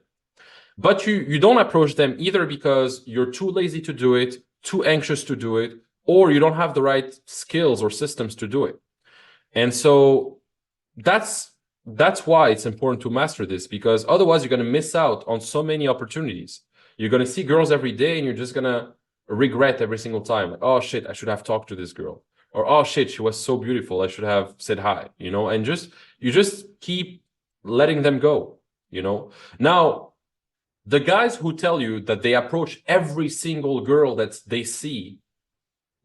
[SPEAKER 1] but you don't approach them either because you're too lazy to do it, too anxious to do it, or you don't have the right skills or systems to do it. And so that's why it's important to master this, because otherwise you're going to miss out on so many opportunities. You're going to see girls every day and you're just going to regret every single time. Like, oh shit, I should have talked to this girl. Or, oh shit, she was so beautiful, I should have said hi, and you just keep letting them go, Now, the guys who tell you that they approach every single girl that they see,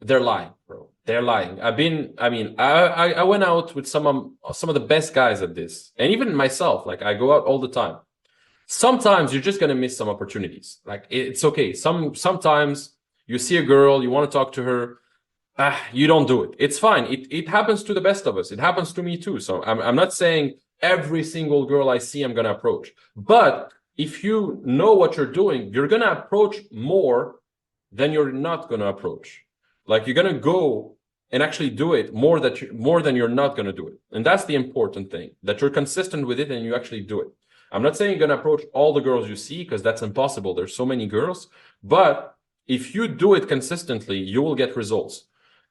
[SPEAKER 1] they're lying, bro. They're lying. I went out with some of the best guys at this, and even myself. Like, I go out all the time. Sometimes you're just gonna miss some opportunities. Like, it's okay. Sometimes you see a girl, you want to talk to her, you don't do it. It's fine. It happens to the best of us. It happens to me too. So I'm not saying every single girl I see I'm gonna approach, but if you know what you're doing, you're gonna approach more than you're not gonna approach. Like, you're gonna go and actually do it more than you're not gonna do it. And that's the important thing, that you're consistent with it and you actually do it. I'm not saying you're gonna approach all the girls you see, because that's impossible. There's so many girls. But if you do it consistently, you will get results.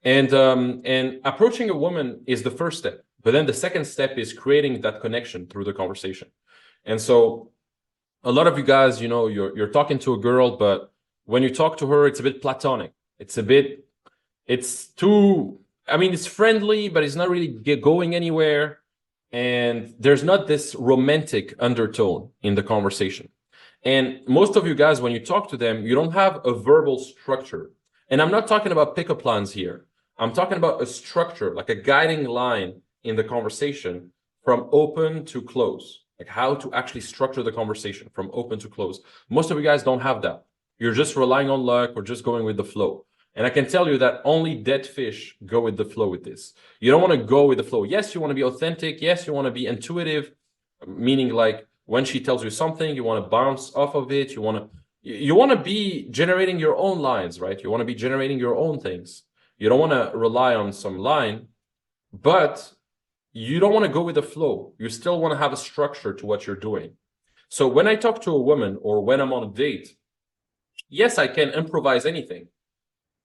[SPEAKER 1] And approaching a woman is the first step. But then the second step is creating that connection through the conversation. And so a lot of you guys, you're talking to a girl, but when you talk to her, it's a bit platonic. It's friendly, but it's not really going anywhere. And there's not this romantic undertone in the conversation. And most of you guys, when you talk to them, you don't have a verbal structure. And I'm not talking about pickup lines here. I'm talking about a structure, like a guiding line in the conversation from open to close, like how to actually structure the conversation from open to close. Most of you guys don't have that. You're just relying on luck or just going with the flow. And I can tell you that only dead fish go with the flow with this. You don't want to go with the flow. Yes, you want to be authentic. Yes, you want to be intuitive, meaning like when she tells you something, you want to bounce off of it. You want to be generating your own lines, right? You want to be generating your own things. You don't want to rely on some line, but you don't want to go with the flow. You still want to have a structure to what you're doing. So when I talk to a woman or when I'm on a date, yes, I can improvise anything.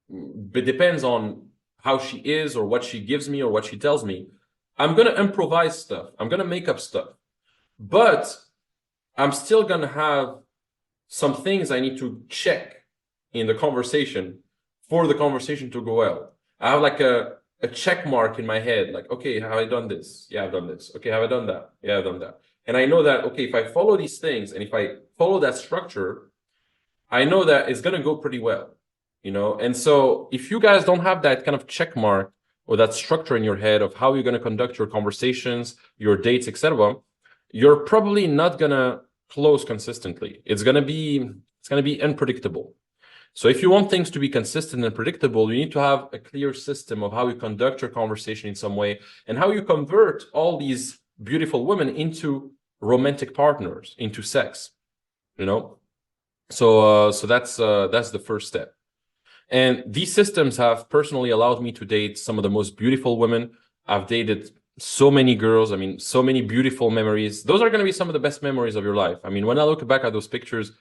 [SPEAKER 1] But it depends on how she is or what she gives me or what she tells me. I'm going to improvise stuff. I'm going to make up stuff. But I'm still going to have some things I need to check in the conversation for the conversation to go well. I have like a check mark in my head, like, okay, have I done this? Yeah, I've done this. Okay, have I done that? Yeah, I've done that. And I know that, okay, if I follow these things and if I follow that structure, I know that it's going to go pretty well. And so if you guys don't have that kind of check mark or that structure in your head of how you're going to conduct your conversations, your dates, etc., you're probably not going to close consistently. It's going to be unpredictable. So if you want things to be consistent and predictable, you need to have a clear system of how you conduct your conversation in some way and how you convert all these beautiful women into romantic partners, into sex, So that's the first step. And these systems have personally allowed me to date some of the most beautiful women. I've dated so many girls. So many beautiful memories. Those are going to be some of the best memories of your life. When I look back at those pictures,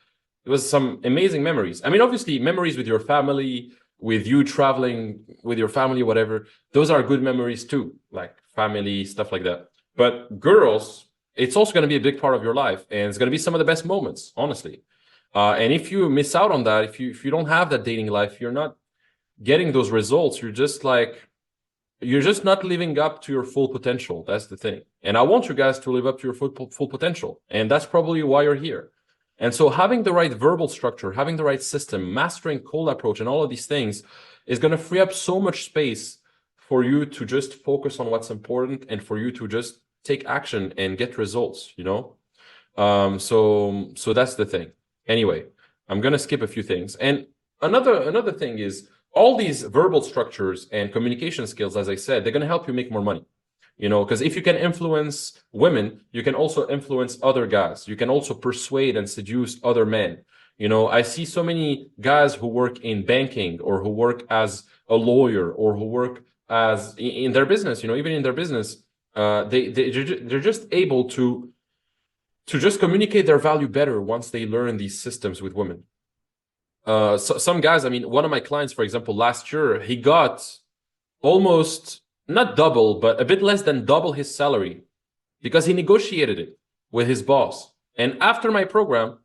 [SPEAKER 1] it was some amazing memories. Obviously, memories with your family, with you traveling with your family, whatever, those are good memories too, like family, stuff like that. But girls, it's also going to be a big part of your life, and it's going to be some of the best moments, honestly. And if you miss out on that, if you don't have that dating life, you're not getting those results. You're just not living up to your full potential. That's the thing. And I want you guys to live up to your full potential. And that's probably why you're here. And so having the right verbal structure, having the right system, mastering cold approach, and all of these things is going to free up so much space for you to just focus on what's important and for you to just take action and get results, you know? So that's the thing. Anyway, I'm going to skip a few things. And another thing is, all these verbal structures and communication skills, as I said, they're going to help you make more money. You know, because if you can influence women, you can also influence other guys. You can also persuade and seduce other men. You know, I see so many guys who work in banking or who work as a lawyer or who work as in their business, you know, even in their business, they're just able to just communicate their value better once they learn these systems with women. So some guys, I mean, one of my clients, for example, last year, he got almost not double, but a bit less than double his salary because he negotiated it with his boss. And after my program,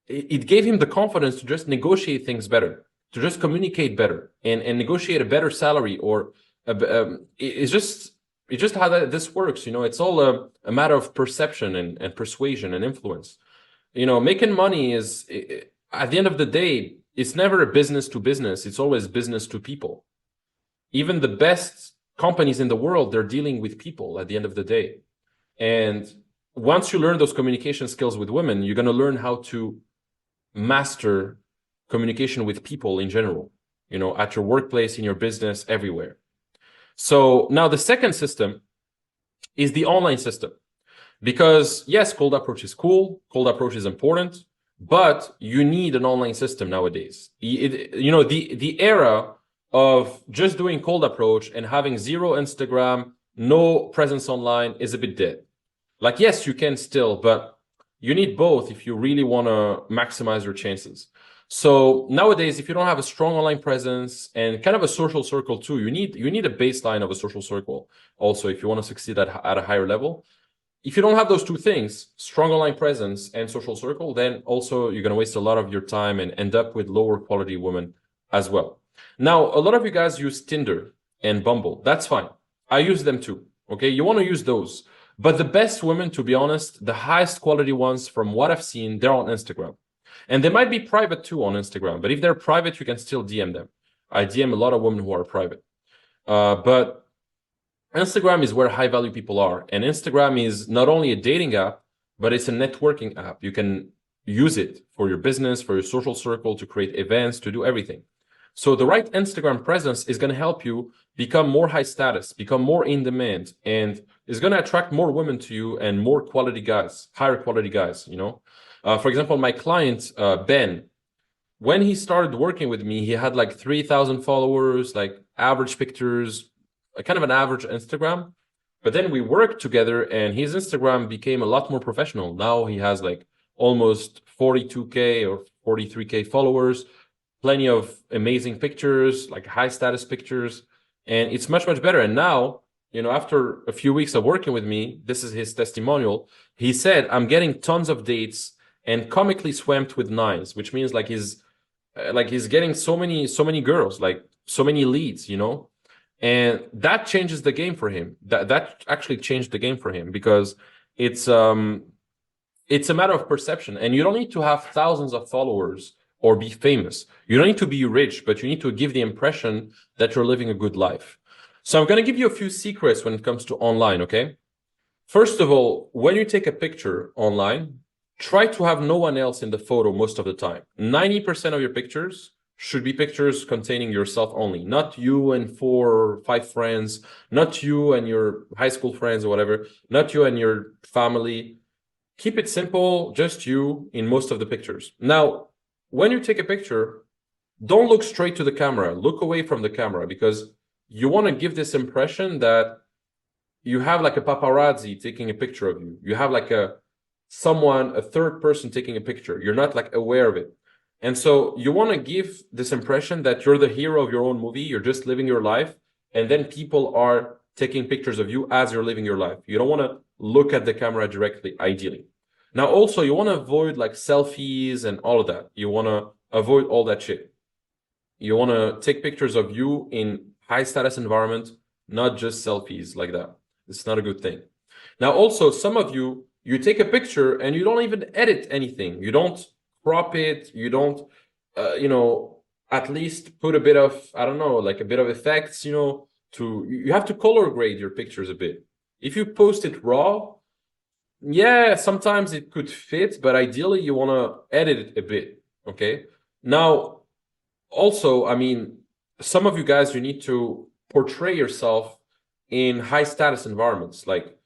[SPEAKER 1] it gave him the confidence to just negotiate things better, to just communicate better and negotiate a better salary. Or it's just how this works. You know, it's all a matter of perception and persuasion and influence. You know, making money is, at the end of the day, it's never a business to business. It's always business to people. Even the best companies in the world, they're dealing with people at the end of the day. And once you learn those communication skills with women, you're going to learn how to master communication with people in general, you know, at your workplace, in your business, everywhere. So now the second system is the online system. Because yes, cold approach is cool. Cold approach is important. But you need an online system nowadays. You know, the era of just doing cold approach and having zero Instagram, no presence online is a bit dead. Like, yes, you can still, but you need both if you really want to maximize your chances. So nowadays, if you don't have a strong online presence and kind of a social circle too, you need a baseline of a social circle also if you want to succeed at a higher level. If you don't have those two things, strong online presence and social circle, then also you're going to waste a lot of your time and end up with lower quality women as well. Now, a lot of you guys use Tinder and Bumble. That's fine. I use them too. Okay, you want to use those. But the best women, to be honest, the highest quality ones from what I've seen, they're on Instagram. And they might be private too on Instagram. But if they're private, you can still DM them. I DM a lot of women who are private. But Instagram is where high value people are. And Instagram is not only a dating app, but it's a networking app. You can use it for your business, for your social circle, to create events, to do everything. So the right Instagram presence is going to help you become more high status, become more in demand, and is going to attract more women to you and more quality guys, higher quality guys, you know. For example, my client, Ben, when he started working with me, he had like 3,000 followers, like average pictures, kind of an average Instagram. But then we worked together and his Instagram became a lot more professional. Now he has like almost 42K or 43K followers, plenty of amazing pictures, like high status pictures. And it's much, much better. And now, you know, after a few weeks of working with me, this is his testimonial. He said, I'm getting tons of dates and comically swamped with nines, which means like he's getting so many girls, like so many leads, you know. And that changes the game for him. That actually changed the game for him because it's a matter of perception. And you don't need to have thousands of followers or be famous. You don't need to be rich, but you need to give the impression that you're living a good life. So I'm going to give you a few secrets when it comes to online, okay? First of all, when you take a picture online, try to have no one else in the photo most of the time. 90% of your pictures should be pictures containing yourself only, not you and 4 or 5 friends, not you and your high school friends or whatever, not you and your family. Keep it simple, just you in most of the pictures. Now, when you take a picture, don't look straight to the camera, look away from the camera, because you want to give this impression that you have like a paparazzi taking a picture of you. You have like a third person taking a picture. You're not like aware of it. And so you want to give this impression that you're the hero of your own movie. You're just living your life. And then people are taking pictures of you as you're living your life. You don't want to look at the camera directly, ideally. Now, also, you want to avoid like selfies and all of that. You want to avoid all that shit. You want to take pictures of you in high status environment, not just selfies like that. It's not a good thing. Now, also, some of you, you take a picture and you don't even edit anything. You don't crop it. You don't, at least put a bit of, I don't know, like a bit of effects, you have to color grade your pictures a bit. If you post it raw, yeah, sometimes it could fit, but ideally you want to edit it a bit. Okay. Now, also, I mean, some of you guys, you need to portray yourself in high status environments. Like,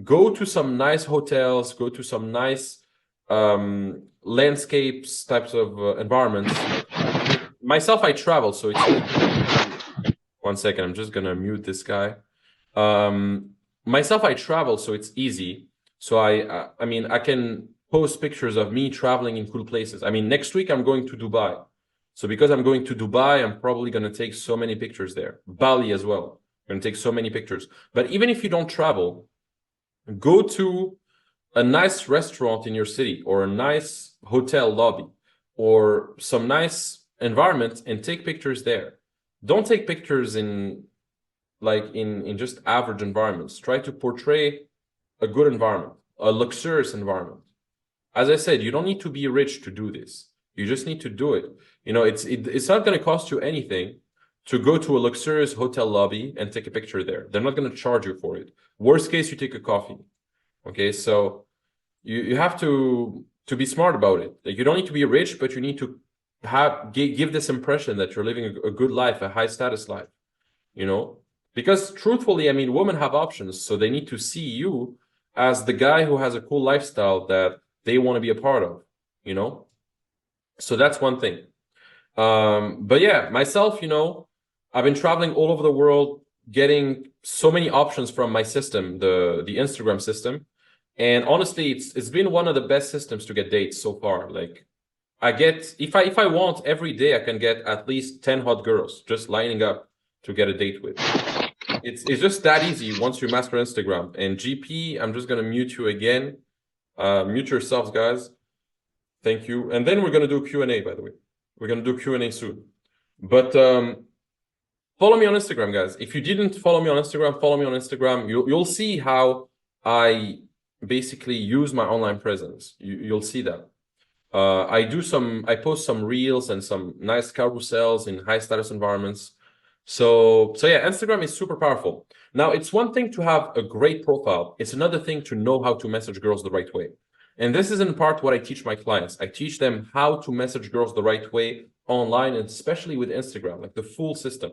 [SPEAKER 1] go to some nice hotels, go to some nice landscapes types of environments. Myself, I travel, so it's 1 second. I'm just gonna mute this guy. Myself, I travel, so it's easy. So I mean, I can post pictures of me traveling in cool places. I mean, next week I'm going to Dubai. So because I'm going to Dubai, I'm probably going to take so many pictures there. Bali as well. I'm going to take so many pictures. But even if you don't travel, go to a nice restaurant in your city or a nice hotel lobby or some nice environment and take pictures there. Don't take pictures in just average environments. Try to portray a good environment, a luxurious environment. As I said, you don't need to be rich to do this. You just need to do it. It's not going to cost you anything to go to a luxurious hotel lobby and take a picture there. They're not going to charge you for it. Worst case, you take a coffee. Okay, so you have to be smart about it. Like, you don't need to be rich, but you need to give this impression that you're living a good life, a high status life. Because truthfully, I mean, women have options, so they need to see you as the guy who has a cool lifestyle that they want to be a part of. So that's one thing. But yeah, myself, I've been traveling all over the world, getting so many options from my system, the Instagram system. And honestly, it's been one of the best systems to get dates so far. Like, I get, if I want, every day I can get at least 10 hot girls just lining up to get a date with. It's just that easy once you master Instagram. And GP, I'm just gonna mute you again. Mute yourselves, guys. Thank you. And then we're gonna do Q&A, by the way. We're gonna do Q&A soon. But follow me on Instagram, guys. If you didn't follow me on Instagram, follow me on Instagram. You'll see how I basically use my online presence. You'll see that. I post some reels and some nice carousels in high status environments. So yeah, Instagram is super powerful. Now, it's one thing to have a great profile. It's another thing to know how to message girls the right way. And this is in part what I teach my clients. I teach them how to message girls the right way online, and especially with Instagram, like the full system.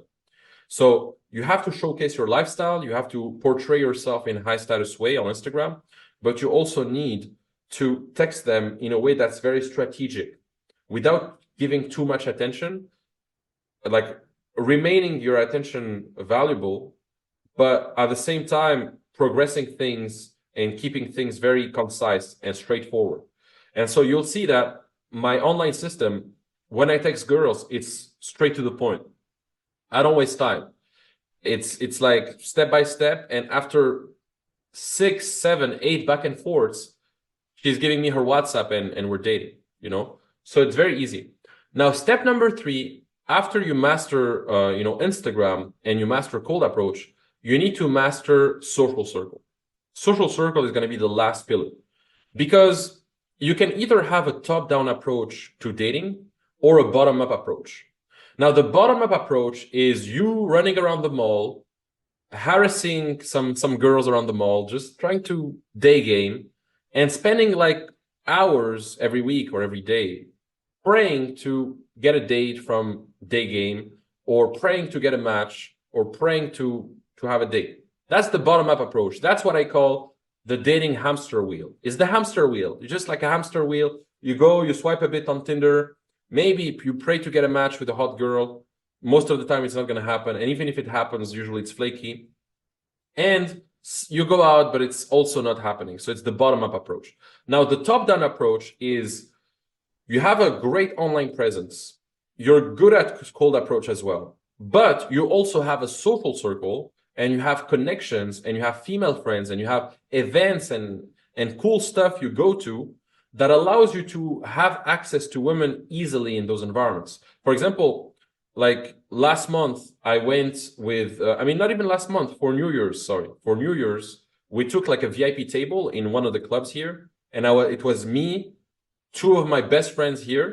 [SPEAKER 1] So you have to showcase your lifestyle. You have to portray yourself in a high status way on Instagram, but you also need to text them in a way that's very strategic without giving too much attention, like remaining your attention valuable, but at the same time progressing things and keeping things very concise and straightforward. And so you'll see that my online system, when I text girls, it's straight to the point. I don't waste time. It's like step by step, and after 6, 7, 8 back and forths, she's giving me her WhatsApp and we're dating, So it's very easy. Now, step number 3, after you master, Instagram and you master cold approach, you need to master social circle. Social circle is going to be the last pillar, because you can either have a top-down approach to dating or a bottom-up approach. Now, the bottom-up approach is you running around the mall, harassing some girls around the mall, just trying to day game, and spending like hours every week or every day praying to get a date from day game, or praying to get a match, or praying to have a date. That's the bottom-up approach. That's what I call the dating hamster wheel. It's the hamster wheel. You're just like a hamster wheel. You go, you swipe a bit on Tinder. Maybe you pray to get a match with a hot girl. Most of the time, it's not going to happen. And even if it happens, usually it's flaky. And you go out, but it's also not happening. So it's the bottom-up approach. Now, the top-down approach is you have a great online presence. You're good at cold approach as well. But you also have a social circle, and you have connections and you have female friends and you have events and cool stuff you go to that allows you to have access to women easily in those environments. For example, like last month, I went with, I mean, not even last month, for New Year's, sorry, for New Year's, we took like a VIP table in one of the clubs here. And it was me, two of my best friends here,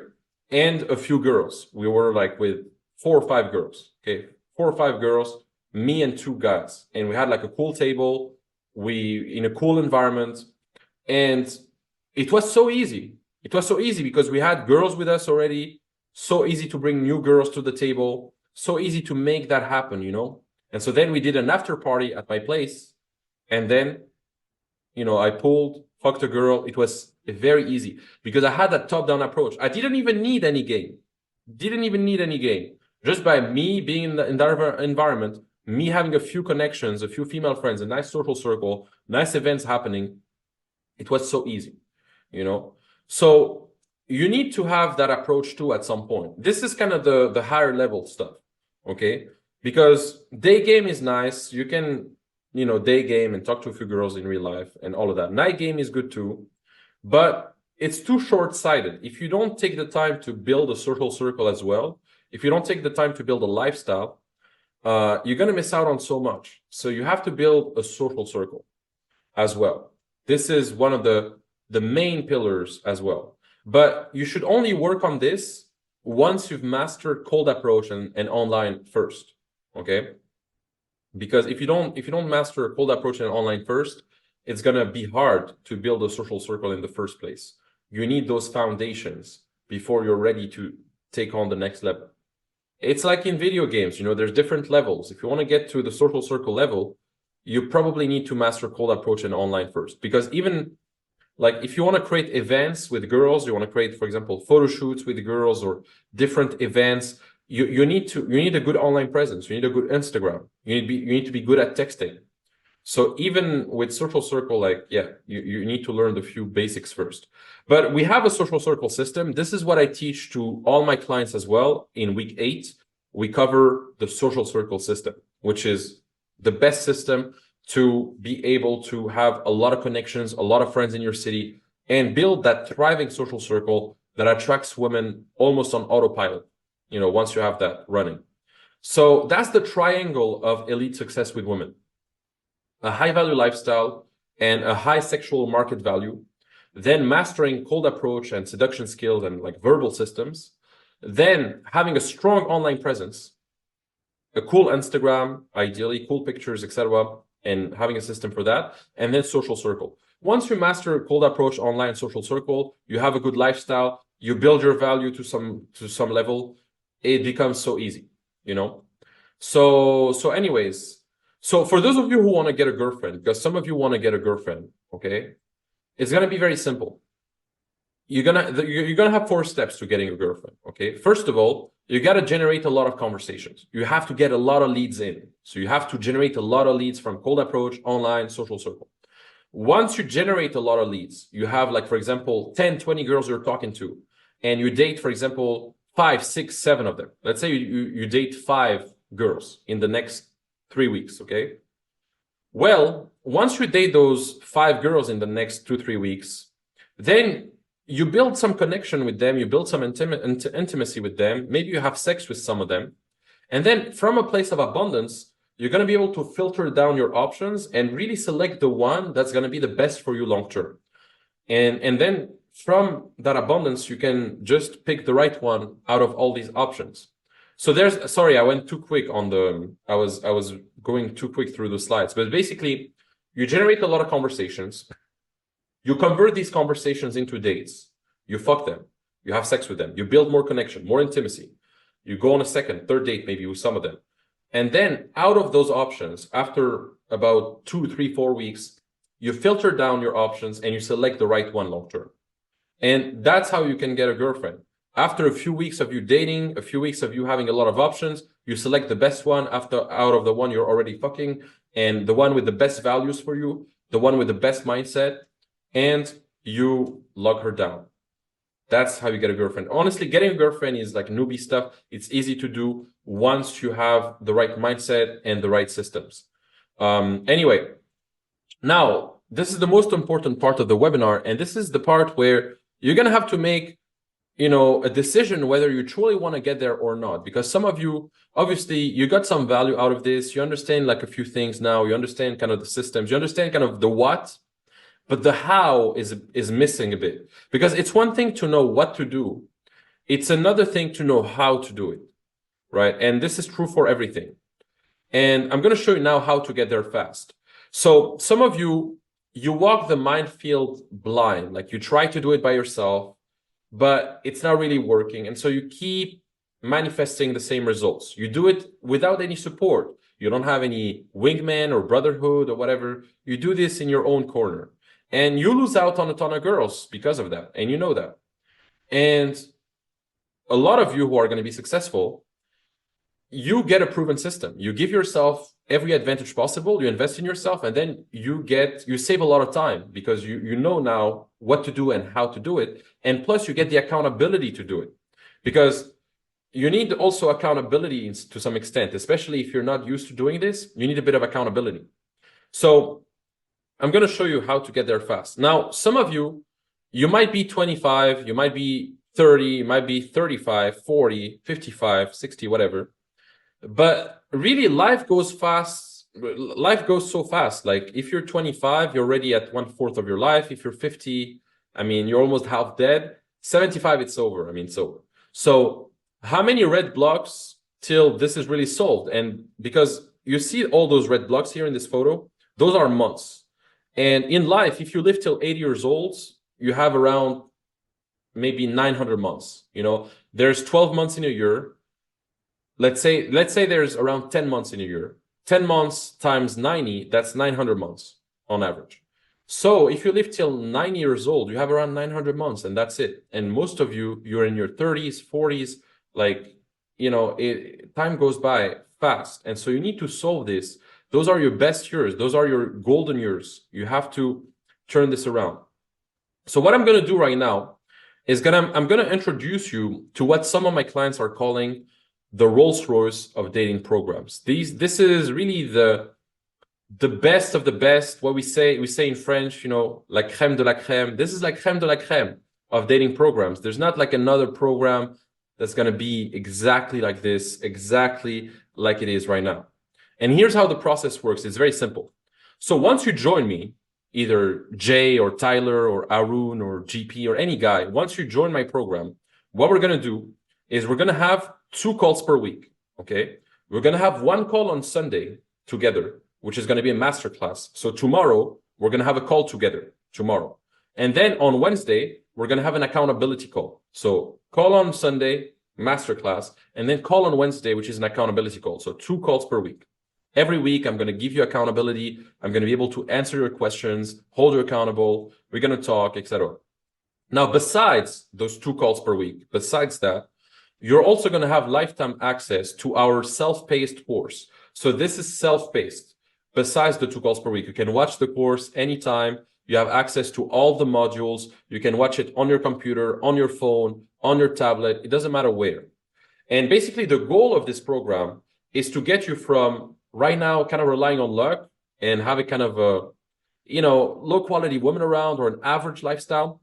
[SPEAKER 1] and a few girls. We were like with 4 or 5 girls, okay? 4 or 5 girls, me and two guys. And we had like a cool table, we in a cool environment. And it was so easy. It was so easy because we had girls with us already. So easy to bring new girls to the table. So easy to make that happen, you know? And so then we did an after party at my place. And then, you know, I fucked a girl. It was very easy because I had that top-down approach. I didn't even need any game. Didn't even need any game. Just by me being in that environment, me having a few connections, a few female friends, a nice social circle, nice events happening, it was so easy, you know? So you need to have that approach too at some point. This is kind of the higher level stuff, okay? Because day game is nice. You can, you know, day game and talk to a few girls in real life and all of that. Night game is good too, but it's too short-sighted. If you don't take the time to build a social circle as well, if you don't take the time to build a lifestyle, you're going to miss out on so much. So you have to build a social circle as well. This is one of the main pillars as well. But you should only work on this once you've mastered cold approach and online first, okay? Because if you don't master cold approach and online first, it's gonna be hard to build a social circle in the first place. You need those foundations before you're ready to take on the next level. It's like in video games, you know, there's different levels. If you want to get to the social circle level, you probably need to master cold approach and online first. Because even like if you want to create events with girls, you want to create, for example, photo shoots with girls or different events, you need a good online presence. You need a good Instagram. You need to be good at texting. So even with social circle, like, yeah, you need to learn the few basics first. But we have a social circle system. This is what I teach to all my clients as well. In week 8, we cover the social circle system, which is the best system to be able to have a lot of connections, a lot of friends in your city, and build that thriving social circle that attracts women almost on autopilot, you know, once you have that running. So that's the triangle of elite success with women. A high value lifestyle and a high sexual market value, then mastering cold approach and seduction skills and like verbal systems, then having a strong online presence, a cool Instagram, ideally cool pictures, etc., and having a system for that, and then social circle. Once you master cold approach, online, social circle, you have a good lifestyle, you build your value to some level, it becomes so easy, you know? So anyways, so for those of you who want to get a girlfriend, because some of you want to get a girlfriend, okay, it's going to be very simple. You're gonna have 4 steps to getting a girlfriend, okay? First of all, you got to generate a lot of conversations. You have to get a lot of leads in. So you have to generate a lot of leads from cold approach, online, social circle. Once you generate a lot of leads, you have like, for example, 10, 20 girls you're talking to, and you date, for example, 5, 6, 7 of them. Let's say you date 5 girls in the next 3 weeks, okay? Well, once you date those 5 girls in the next 2-3 weeks, then you build some connection with them, you build some intimacy with them, maybe you have sex with some of them. And then from a place of abundance, you're going to be able to filter down your options and really select the one that's going to be the best for you long term. And then from that abundance, you can just pick the right one out of all these options. So sorry, I went too quick on I was going too quick through the slides, but basically you generate a lot of conversations. You convert these conversations into dates. You fuck them. You have sex with them. You build more connection, more intimacy. You go on a second, third date, maybe with some of them. And then out of those options, after about 2, 3, 4 weeks, you filter down your options and you select the right one long term. And that's how you can get a girlfriend. After a few weeks of you dating, a few weeks of you having a lot of options, you select the best one out of the one you're already fucking, and the one with the best values for you, the one with the best mindset, and you lock her down. That's how you get a girlfriend. Honestly, getting a girlfriend is like newbie stuff. It's easy to do once you have the right mindset and the right systems. Anyway, now this is the most important part of the webinar, and this is the part where you're going to have to make a decision whether you truly want to get there or not, because some of you, obviously, you got some value out of this. You understand like a few things now. You understand kind of the systems. You understand kind of the what, but the how is missing a bit, because it's one thing to know what to do. It's another thing to know how to do it, right? And this is true for everything. And I'm going to show you now how to get there fast. So some of you, you walk the minefield blind, like you try to do it by yourself, but it's not really working. And so you keep manifesting the same results. You do it without any support. You don't have any wingman or brotherhood or whatever. You do this in your own corner. And you lose out on a ton of girls because of that. And you know that. And a lot of you who are going to be successful, you get a proven system. You give yourself every advantage possible. You invest in yourself, and then you save a lot of time, because you know now what to do and how to do it. And plus you get the accountability to do it, because you need also accountability to some extent, especially if you're not used to doing this. You need a bit of accountability. So I'm going to show you how to get there fast. Now, some of you, you might be 25, you might be 30, you might be 35, 40, 55, 60, whatever. But really, life goes fast. Life goes so fast. Like if you're 25, you're already at 1/4 of your life. If you're 50, I mean, you're almost half dead. 75, it's over. I mean, it's over. So how many red blocks till this is really solved? And because you see all those red blocks here in this photo, those are months. And in life, if you live till 80 years old, you have around maybe 900 months. There's 12 months in a year. Let's say there's around 10 months in a year. 10 months times 90, that's 900 months on average. So if you live till 90 years old, you have around 900 months, and that's it. And most of you, you're in your 30s, 40s, like, time goes by fast. And so you need to solve this. Those are your best years. Those are your golden years. You have to turn this around. So what I'm going to do right now is I'm going to introduce you to what some of my clients are calling the Rolls-Royce of dating programs. This is really the best of the best. What we say in French, la crème de la crème. This is like crème de la crème of dating programs. There's not like another program that's going to be exactly like this, exactly like it is right now. And here's how the process works. It's very simple. So once you join me, either Jay or Tyler or Arun or GP or any guy, once you join my program, what we're going to do is we're going to have 2 calls per week, okay? We're going to have 1 call on Sunday together, which is going to be a masterclass. So tomorrow, we're going to have a call together tomorrow. And then on Wednesday, we're going to have an accountability call. So call on Sunday, masterclass, and then call on Wednesday, which is an accountability call. So 2 calls per week. Every week, I'm going to give you accountability. I'm going to be able to answer your questions, hold you accountable. We're going to talk, etc. Now, besides those 2 calls per week, besides that, you're also going to have lifetime access to our self-paced course. So this is self-paced. Besides the 2 calls per week, you can watch the course anytime. You have access to all the modules. You can watch it on your computer, on your phone, on your tablet. It doesn't matter where. And basically, the goal of this program is to get you from right now kind of relying on luck and having kind of a, low quality woman around or an average lifestyle,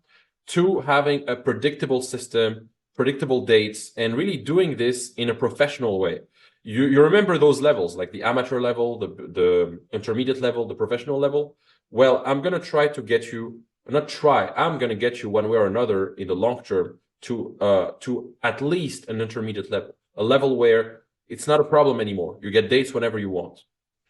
[SPEAKER 1] to having a predictable system, predictable dates, and really doing this in a professional way. You remember those levels, like the amateur level, the intermediate level, the professional level? Well, I'm going to try to get you, I'm going to get you one way or another in the long term to at least an intermediate level, a level where it's not a problem anymore. You get dates whenever you want.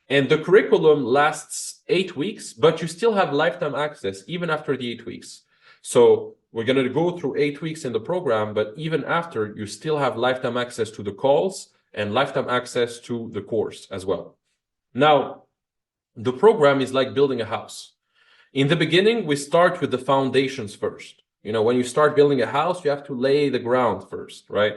[SPEAKER 1] And the curriculum lasts 8 weeks, but you still have lifetime access even after the 8 weeks. So we're going to go through 8 weeks in the program, but even after, you still have lifetime access to the calls and lifetime access to the course as well. Now, the program is like building a house. In the beginning, we start with the foundations first. When you start building a house, you have to lay the ground first, right?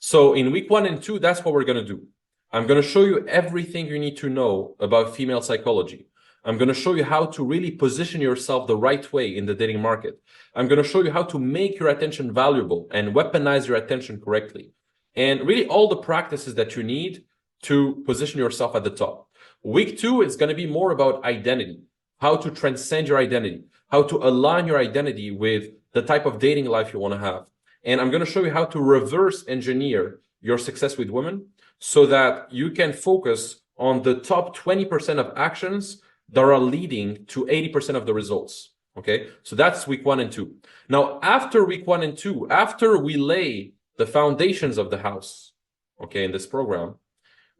[SPEAKER 1] So in week 1 and 2, that's what we're going to do. I'm going to show you everything you need to know about female psychology. I'm going to show you how to really position yourself the right way in the dating market. I'm going to show you how to make your attention valuable and weaponize your attention correctly. And really all the practices that you need to position yourself at the top. Week 2 is going to be more about identity, how to transcend your identity, how to align your identity with the type of dating life you want to have. And I'm going to show you how to reverse engineer your success with women so that you can focus on the top 20% of actions that are leading to 80% of the results. Okay, so that's week 1 and 2. Now, after week 1 and 2, after we lay the foundations of the house, okay, in this program,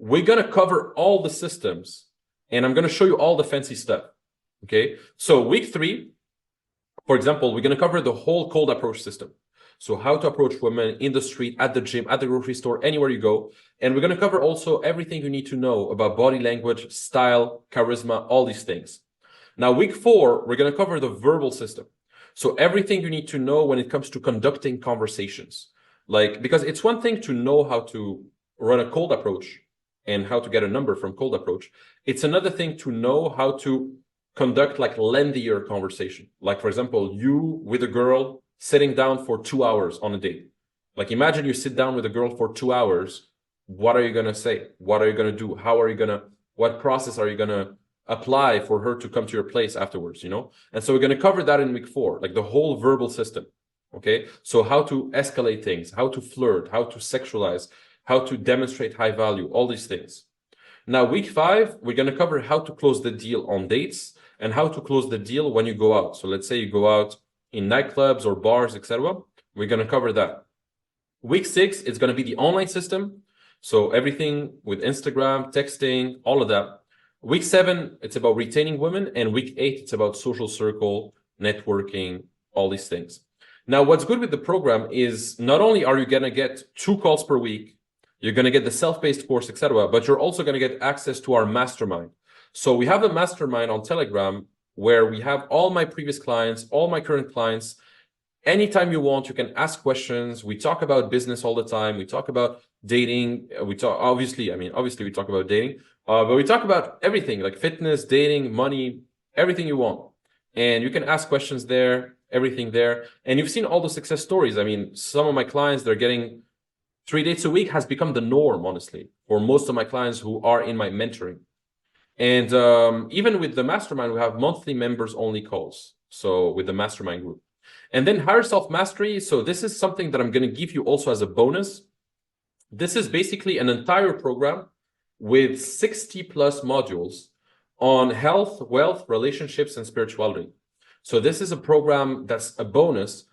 [SPEAKER 1] we're going to cover all the systems and I'm going to show you all the fancy stuff. Okay, so week 3, for example, we're going to cover the whole cold approach system. So how to approach women in the street, at the gym, at the grocery store, anywhere you go. And we're going to cover also everything you need to know about body language, style, charisma, all these things. Now, week 4, we're going to cover the verbal system. So everything you need to know when it comes to conducting conversations. Like, because it's one thing to know how to run a cold approach and how to get a number from cold approach. It's another thing to know how to conduct like lengthier conversation. Like, for example, you with a girl sitting down for 2 hours on a date. Like, imagine you sit down with a girl for 2 hours. What are you going to say? What are you going to do? How are you going to, what process are you going to apply for her to come to your place afterwards, you know? And so we're going to cover that in week 4, like the whole verbal system. Okay. So how to escalate things, how to flirt, how to sexualize, how to demonstrate high value, all these things. Now, week 5, we're going to cover how to close the deal on dates and how to close the deal when you go out. So let's say you go out in nightclubs or bars, etc. We're going to cover that. Week 6 is going to be the online system. So everything with Instagram, texting, all of that. Week 7, it's about retaining women. And week 8, it's about social circle, networking, all these things. Now, what's good with the program is not only are you going to get 2 calls per week, you're going to get the self-paced course, etc., but you're also going to get access to our mastermind. So we have a mastermind on Telegram where we have all my previous clients, all my current clients. Anytime you want, you can ask questions. We talk about business all the time. We talk about dating. We talk, obviously we talk about dating, but we talk about everything like fitness, dating, money, everything you want. And you can ask questions there, everything there. And you've seen all the success stories. I mean, some of my clients, they're getting 3 dates a week has become the norm, honestly, for most of my clients who are in my mentoring. And even with the mastermind, we have monthly members only calls. So with the mastermind group. And then higher self-mastery. So this is something that I'm going to give you also as a bonus. This is basically an entire program with 60 plus modules on health, wealth, relationships, and spirituality. So this is a program that's a bonus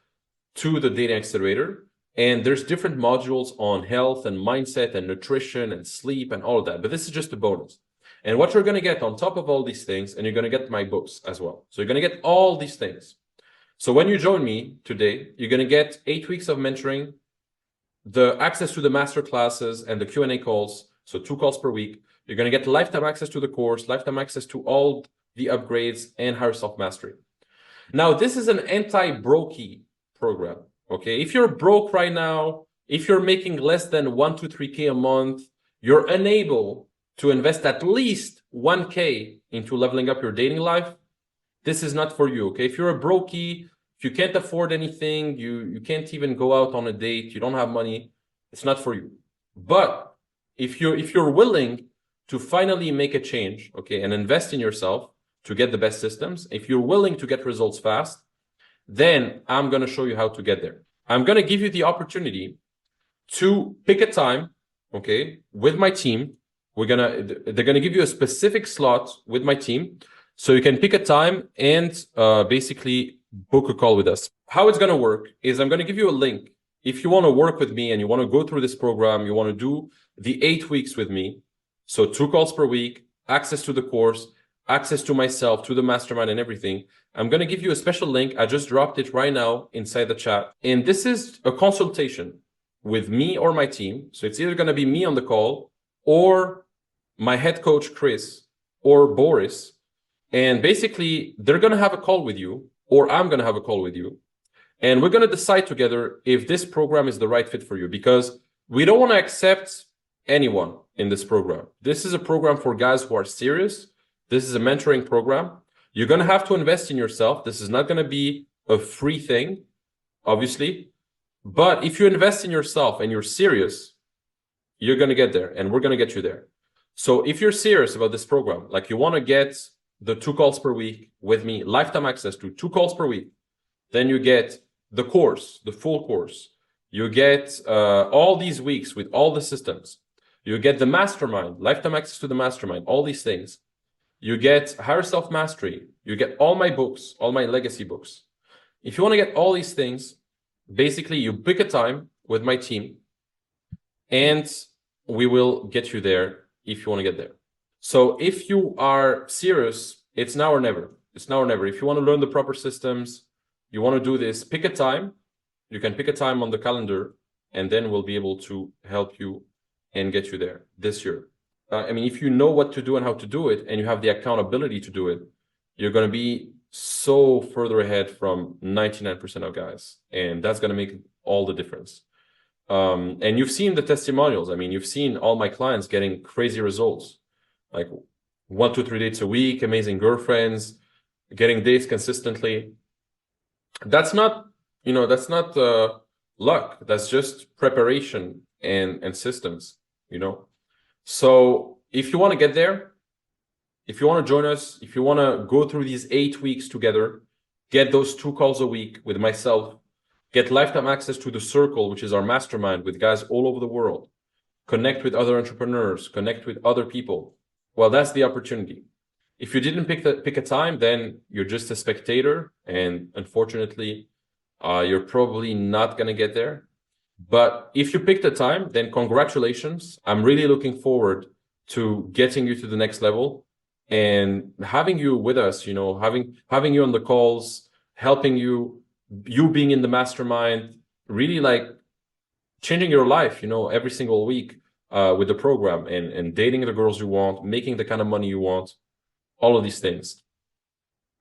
[SPEAKER 1] to the Dating Accelerator. And there's different modules on health and mindset and nutrition and sleep and all of that. But this is just a bonus. And what you're going to get on top of all these things, and you're going to get my books as well. So you're going to get all these things. So when you join me today, you're going to get 8 weeks of mentoring, the access to the master classes and the Q&A calls. So 2 calls per week. You're going to get lifetime access to the course, lifetime access to all the upgrades and higher self-mastery. Now, this is an anti-brokey program. Okay. If you're broke right now, if you're making less than 1 to 3K a month, you're unable to invest at least 1K into leveling up your dating life, this is not for you, okay? If you're a brokey, if you can't afford anything, you can't even go out on a date, you don't have money, it's not for you. But if you're willing to finally make a change, okay, and invest in yourself to get the best systems, if you're willing to get results fast, then I'm going to show you how to get there. I'm going to give you the opportunity to pick a time, okay, with my team. They're gonna give you a specific slot with my team, so you can pick a time and basically book a call with us. How it's gonna work is I'm gonna give you a link. If you want to work with me and you want to go through this program, you want to do the 8 weeks with me, so 2 calls per week, access to the course, access to myself, to the mastermind and everything, I'm gonna give you a special link. I just dropped it right now inside the chat, and this is a consultation with me or my team. So it's either gonna be me on the call or my head coach, Chris, or Boris. And basically, they're going to have a call with you, or I'm going to have a call with you. And we're going to decide together if this program is the right fit for you, because we don't want to accept anyone in this program. This is a program for guys who are serious. This is a mentoring program. You're going to have to invest in yourself. This is not going to be a free thing, obviously. But if you invest in yourself and you're serious, you're going to get there, and we're going to get you there. So if you're serious about this program, like you want to get the 2 calls per week with me, lifetime access to 2 calls per week, then you get the course, the full course. You get all these weeks with all the systems. You get the mastermind, lifetime access to the mastermind, all these things. You get higher self-mastery. You get all my books, all my legacy books. If you want to get all these things, basically you pick a time with my team and we will get you there if you want to get there. So if you are serious, it's now or never. It's now or never. If you want to learn the proper systems, you want to do this, pick a time. You can pick a time on the calendar and then we'll be able to help you and get you there this year. I mean, if you know what to do and how to do it and you have the accountability to do it, you're going to be so further ahead from 99% of guys. And that's going to make all the difference. And you've seen the testimonials. I mean, you've seen all my clients getting crazy results, like 1, 2, 3 dates a week, amazing girlfriends, getting dates consistently. That's not, that's not luck. That's just preparation and systems, So if you want to get there, if you want to join us, if you want to go through these 8 weeks together, get those 2 calls a week with myself, get lifetime access to the circle, which is our mastermind with guys all over the world, connect with other entrepreneurs, connect with other people. Well, that's the opportunity. If you didn't pick a time, then you're just a spectator. And unfortunately, you're probably not going to get there. But if you picked a time, then congratulations. I'm really looking forward to getting you to the next level and having you with us, having you on the calls, helping you being in the mastermind, really like changing your life, every single week with the program and dating the girls you want, making the kind of money you want, all of these things.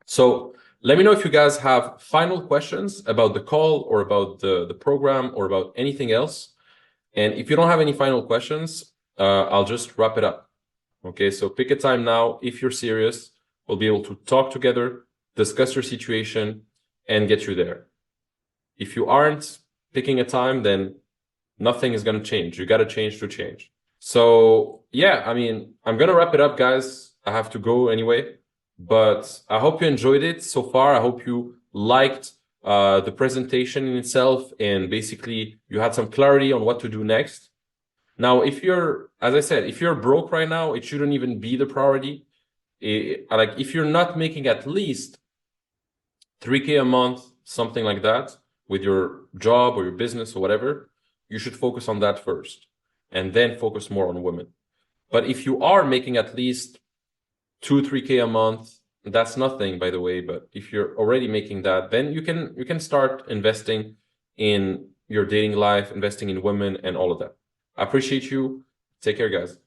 [SPEAKER 1] So let me know if you guys have final questions about the call or about the program or about anything else. And if you don't have any final questions, I'll just wrap it up. Okay, so pick a time now. If you're serious, we'll be able to talk together, discuss your situation, and get you there. If you aren't picking a time, then nothing is going to change. You got to change to change. So yeah, I mean, I'm going to wrap it up, guys. I have to go anyway, but I hope you enjoyed it so far. I hope you liked the presentation in itself, and basically you had some clarity on what to do next. Now, as I said, if you're broke right now, it shouldn't even be the priority. Like if you're not making at least 3K a month, something like that, with your job or your business or whatever, you should focus on that first and then focus more on women. But if you are making at least 2, 3K a month, that's nothing, by the way. But if you're already making that, then you can start investing in your dating life, investing in women and all of that. I appreciate you. Take care, guys.